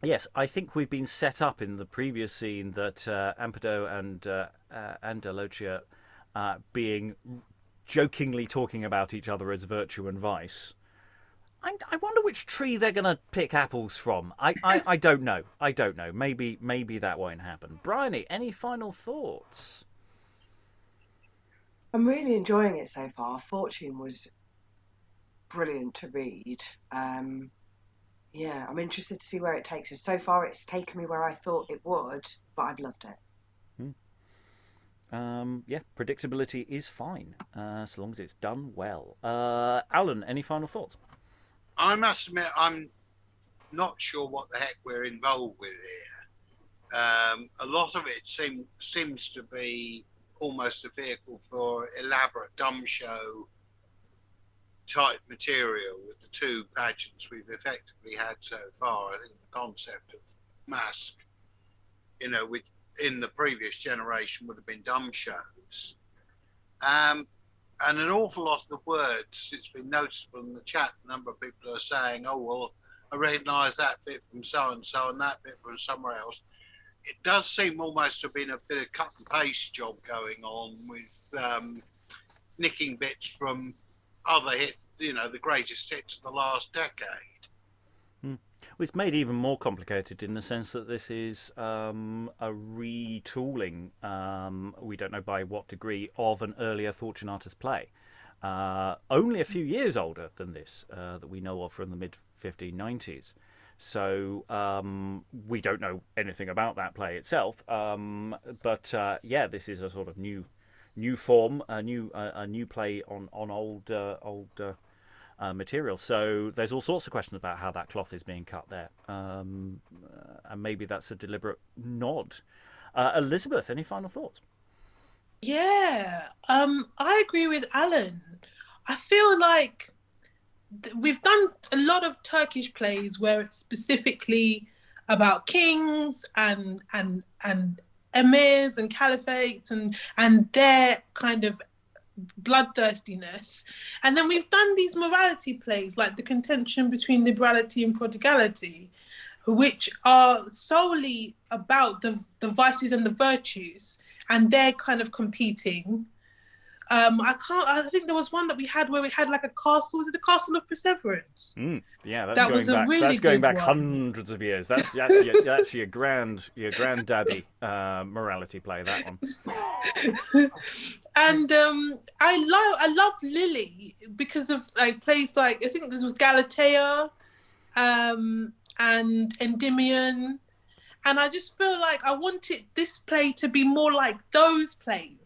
Yes, I think we've been set up in the previous scene that Ampedo and Andelocia being jokingly talking about each other as virtue and vice, I wonder which tree they're going to pick apples from. I don't know. I don't know. Maybe that won't happen. Briony, any final thoughts?
I'm really enjoying it so far. Fortune was brilliant to read. Yeah, I'm interested to see where it takes us. So far, it's taken me where I thought it would, but I've loved it.
Yeah, predictability is fine, so long as it's done well. Alan, any final thoughts?
I must admit, I'm not sure what the heck we're involved with here. A lot of it seems to be almost a vehicle for elaborate dumb show type material with the two pageants we've effectively had so far. I think the concept of Mask, in the previous generation would have been dumb shows. And an awful lot of the words, it's been noticeable in the chat, a number of people are saying, oh, well, I recognise that bit from so-and-so and that bit from somewhere else. It does seem almost to have been a bit of cut and paste job going on with nicking bits from other hit, the greatest hits of the last decade.
It's made even more complicated in the sense that this is a retooling, we don't know by what degree, of an earlier Fortunatus play. Only a few years older than this, that we know of from the mid-1590s. So we don't know anything about that play itself. But this is a sort of new form, a new play on old material. So there's all sorts of questions about how that cloth is being cut there, and maybe that's a deliberate nod. Elizabeth, any final thoughts?
Yeah, I agree with Alan. I feel like we've done a lot of Turkish plays where it's specifically about kings and emirs and caliphates and their kind of bloodthirstiness, and then we've done these morality plays like the contention between liberality and prodigality, which are solely about the vices and the virtues, and they're kind of competing. I think there was one that we had where we had like a castle. Was it the Castle of Perseverance?
Yeah,
that was a really
that's going
good
back
one.
Hundreds of years. That's your granddaddy morality play, that one.
And I love Lily because of like plays like, I think this was Galatea, and Endymion, and I just feel like I wanted this play to be more like those plays.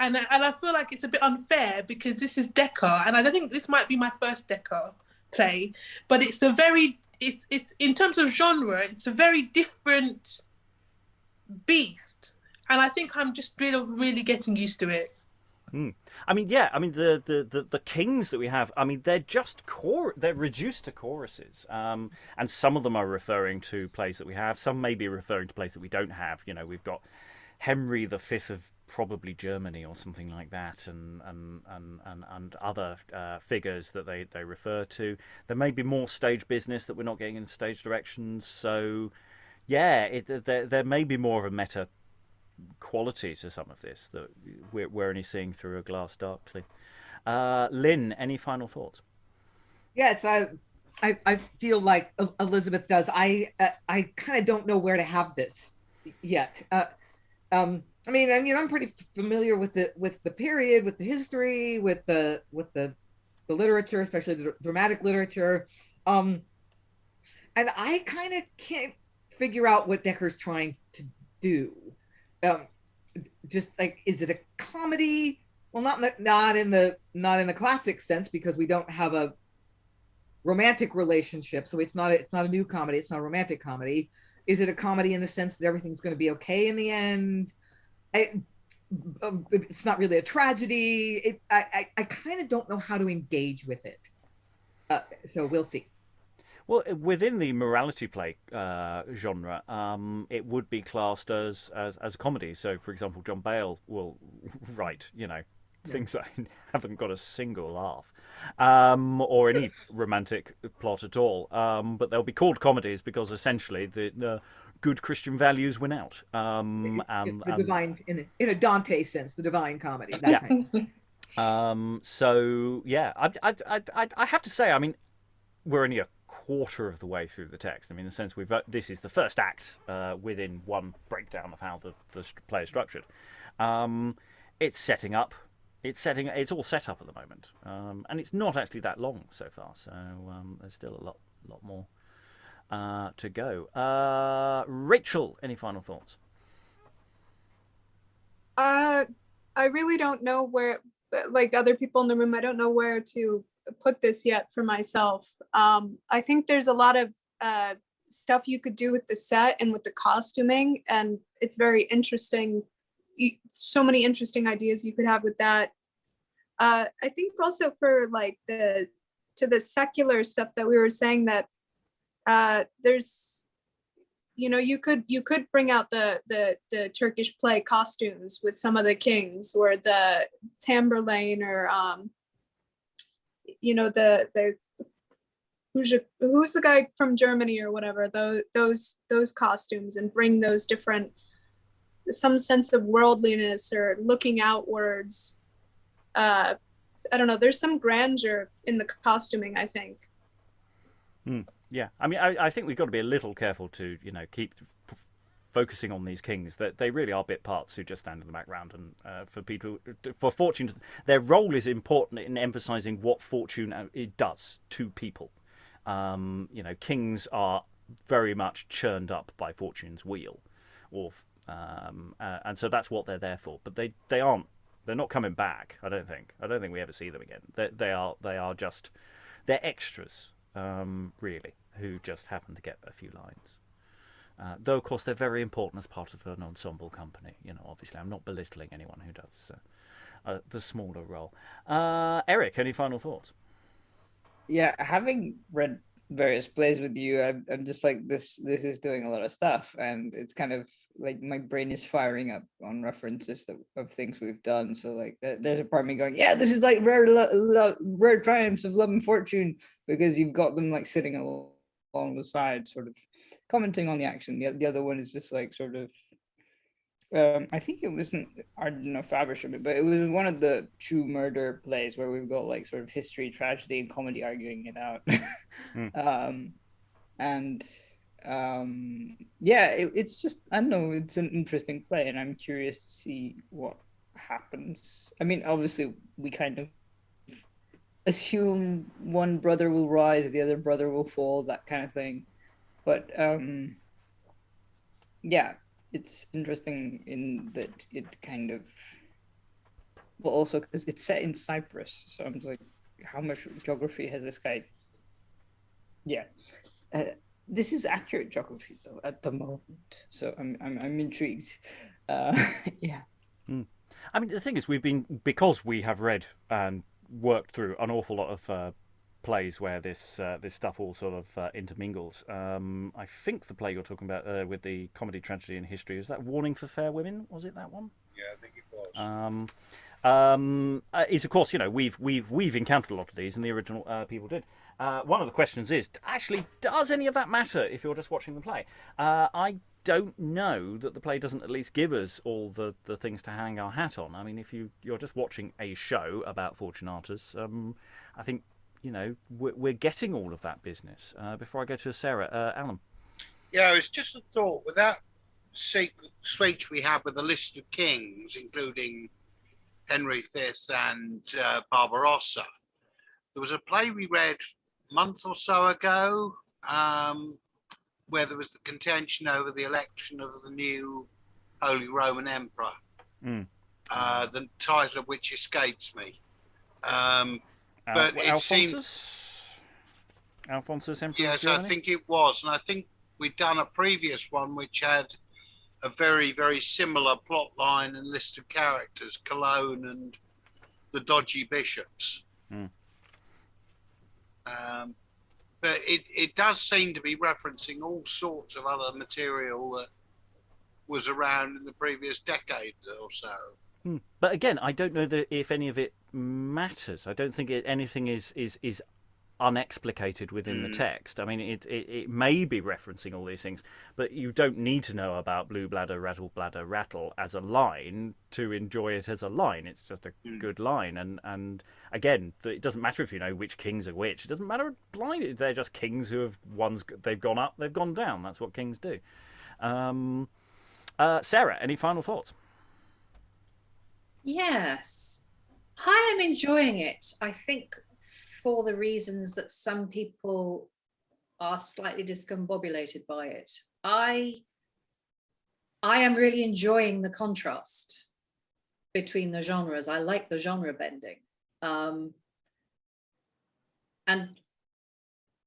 And I feel like it's a bit unfair because this is Dekker, and I don't think this might be my first Dekker play, but it's in terms of genre, it's a very different beast, and I think I'm just really getting used to it.
I mean, the kings that we have, I mean, they're just they're reduced to choruses, and some of them are referring to plays that we have. Some may be referring to plays that we don't have. We've got Henry V of probably Germany or something like that, and other figures that they refer to. There may be more stage business that we're not getting in stage directions. So, yeah, there may be more of a meta quality to some of this that we're only seeing through a glass darkly. Lynn, any final thoughts?
Yes, I feel like Elizabeth does. I kind of don't know where to have this yet. I mean, I'm pretty familiar with the period, with the history, with the literature, especially the dramatic literature, and I kind of can't figure out what Dekker's trying to do. Just like, is it a comedy? Well, not in the classic sense, because we don't have a romantic relationship, so it's not a new comedy. It's not a romantic comedy. Is it a comedy in the sense that everything's going to be okay in the end? It's not really a tragedy. I kind of don't know how to engage with it. So we'll see.
Well, within the morality play genre, it would be classed as a comedy. So, for example, John Bale will write, things that haven't got a single laugh, or any romantic plot at all. But they'll be called comedies because essentially the good Christian values win out.
The divine, in a Dante sense, the divine comedy.
So yeah, I have to say, I mean, we're only a quarter of the way through the text. I mean, in a sense, this is the first act within one breakdown of how the play is structured. It's setting up. It's all set up at the moment, and it's not actually that long so far. So there's still a lot more to go. Rachael, any final thoughts?
I really don't know where, like other people in the room, I don't know where to put this yet for myself. I think there's a lot of stuff you could do with the set and with the costuming, and it's very interesting. So many interesting ideas you could have with that. I think also for like the secular stuff that we were saying, that there's, you could bring out the Turkish play costumes with some of the kings, or the Tamburlaine, or the who's the guy from Germany or whatever, those costumes, and bring those different, some sense of worldliness or looking outwards. I don't know, there's some grandeur in the costuming, I think.
Yeah, I mean, I think we've got to be a little careful to, keep focusing on these kings, that they really are bit parts who just stand in the background. And for fortune, their role is important in emphasizing what fortune it does to people. Kings are very much churned up by fortune's wheel, and so that's what they're there for. But they're not coming back. I don't think we ever see them again. They are just, they're extras, really, who just happen to get a few lines. Though, of course, they're very important as part of an ensemble company. Obviously, I'm not belittling anyone who does the smaller role. Eric, any final thoughts?
Yeah, having read various plays with you, I'm just like, this is doing a lot of stuff, and it's kind of like my brain is firing up on references of things we've done. So like there's a part of me going, yeah, this is like rare triumphs of love and fortune, because you've got them like sitting along the side, sort of commenting on the action. The other one is just like sort of, I think it wasn't Ardeno Fabrish, but it was one of the true murder plays where we've got like sort of history, tragedy, and comedy arguing it out. It's just, I don't know, it's an interesting play, and I'm curious to see what happens. I mean, obviously we kind of assume one brother will rise, the other brother will fall, that kind of thing. But it's interesting in that it kind of, well, also because it's set in Cyprus, so I'm like, how much geography has this guy? Yeah, this is accurate geography though at the moment, so I'm intrigued. Yeah.
I mean, the thing is, because we have read and worked through an awful lot of plays where this stuff all sort of intermingles. I think the play you're talking about with the comedy, tragedy, and history, is that Warning for Fair Women? Was it that one?
Yeah, I think it was.
Is of course, we've encountered a lot of these, and the original people did. One of the questions is, actually, does any of that matter if you're just watching the play? I don't know that the play doesn't at least give us all the things to hang our hat on. I mean, if you're just watching a show about Fortunatus, I think, we're getting all of that business. Before I go to Sarah, Alan.
Yeah, it's just a thought. With that speech we have with a list of kings, including Henry V and Barbarossa, there was a play we read a month or so ago where there was the contention over the election of the new Holy Roman Emperor, the title of which escapes me. But it
Alphonsus?
seemed...
Alphonsus, Emperor
Yes,
of Germany?
I think it was. And I think we'd done a previous one which had a very, very similar plot line and list of characters, Cologne and the dodgy bishops. But it does seem to be referencing all sorts of other material that was around in the previous decade or so.
But again, I don't know if any of it matters. I don't think anything is unexplicated within the text. I mean, it may be referencing all these things, but you don't need to know about blue bladder, rattle bladder, rattle as a line to enjoy it as a line. It's just a good line. And again, it doesn't matter if you know which kings are which. It doesn't matter blind. They're just kings who have they've gone up, they've gone down. That's what kings do. Sarah, any final thoughts?
Yes, I am enjoying it. I think for the reasons that some people are slightly discombobulated by it. I am really enjoying the contrast between the genres. I like the genre bending. And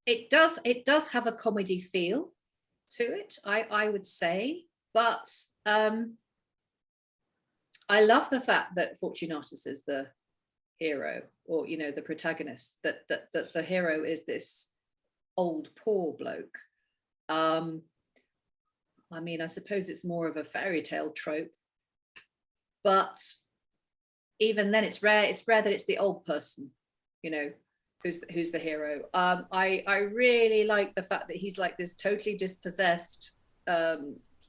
it does have a comedy feel to it, I would say, but I love the fact that Fortunatus is the hero, or the protagonist, that the hero is this old poor bloke. I mean, I suppose it's more of a fairy tale trope, but even then it's rare that it's the old person, who's the hero. I really like the fact that he's like this totally dispossessed,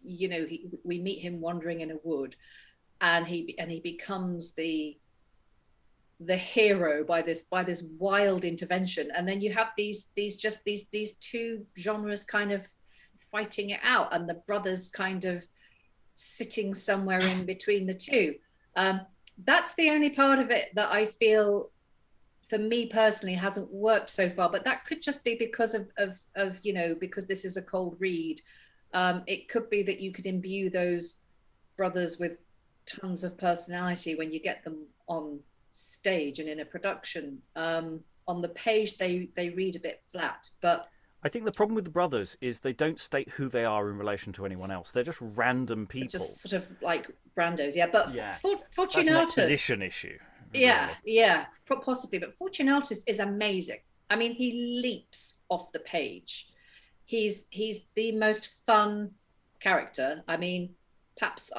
we meet him wandering in a wood, and he becomes the hero by this wild intervention, and then you have these two genres kind of fighting it out, and the brothers kind of sitting somewhere in between the two. That's the only part of it that I feel, for me personally, hasn't worked so far, but that could just be because of because this is a cold read. It could be that you could imbue those brothers with tons of personality when you get them on stage and in a production. On the page they read a bit flat, but
I think the problem with the brothers is they don't state who they are in relation to anyone else. They're just random people,
just sort of like randos. But Fortunatus,
that's an exposition issue.
Yeah, possibly. But Fortunatus is amazing. I mean, he leaps off the page. He's the most fun character. I mean, perhaps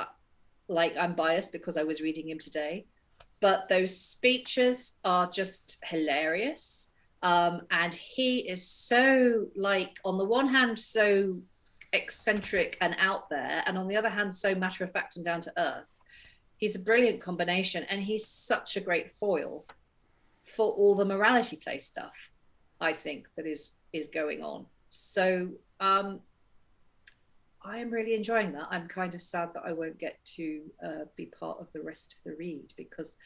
I'm biased because I was reading him today, but those speeches are just hilarious. And he is so, on the one hand, so eccentric and out there, and on the other hand, so matter of fact and down to earth. He's a brilliant combination, and he's such a great foil for all the morality play stuff, I think, that is going on. So I am really enjoying that. I'm kind of sad that I won't get to be part of the rest of the read, because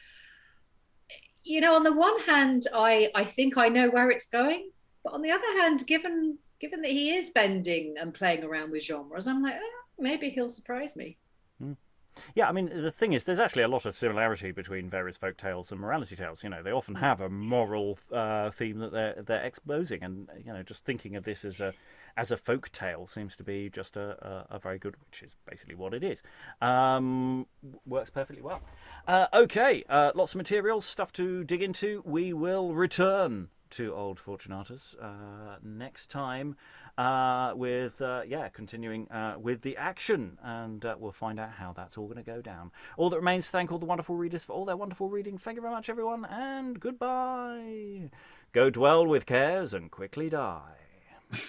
on the one hand, I think I know where it's going, but on the other hand, given that he is bending and playing around with genres, I'm like, maybe he'll surprise me.
Yeah, I mean, the thing is, there's actually a lot of similarity between various folk tales and morality tales. They often have a moral theme that they're exposing, and just thinking of this as a folk tale seems to be just a very good, which is basically what it is. Works perfectly well. Okay, lots of materials, stuff to dig into. We will return to Old Fortunatus next time with continuing with the action, and we'll find out how that's all going to go down. All that remains to thank all the wonderful readers for all their wonderful reading. Thank you very much, everyone, and goodbye. Go dwell with cares and quickly die.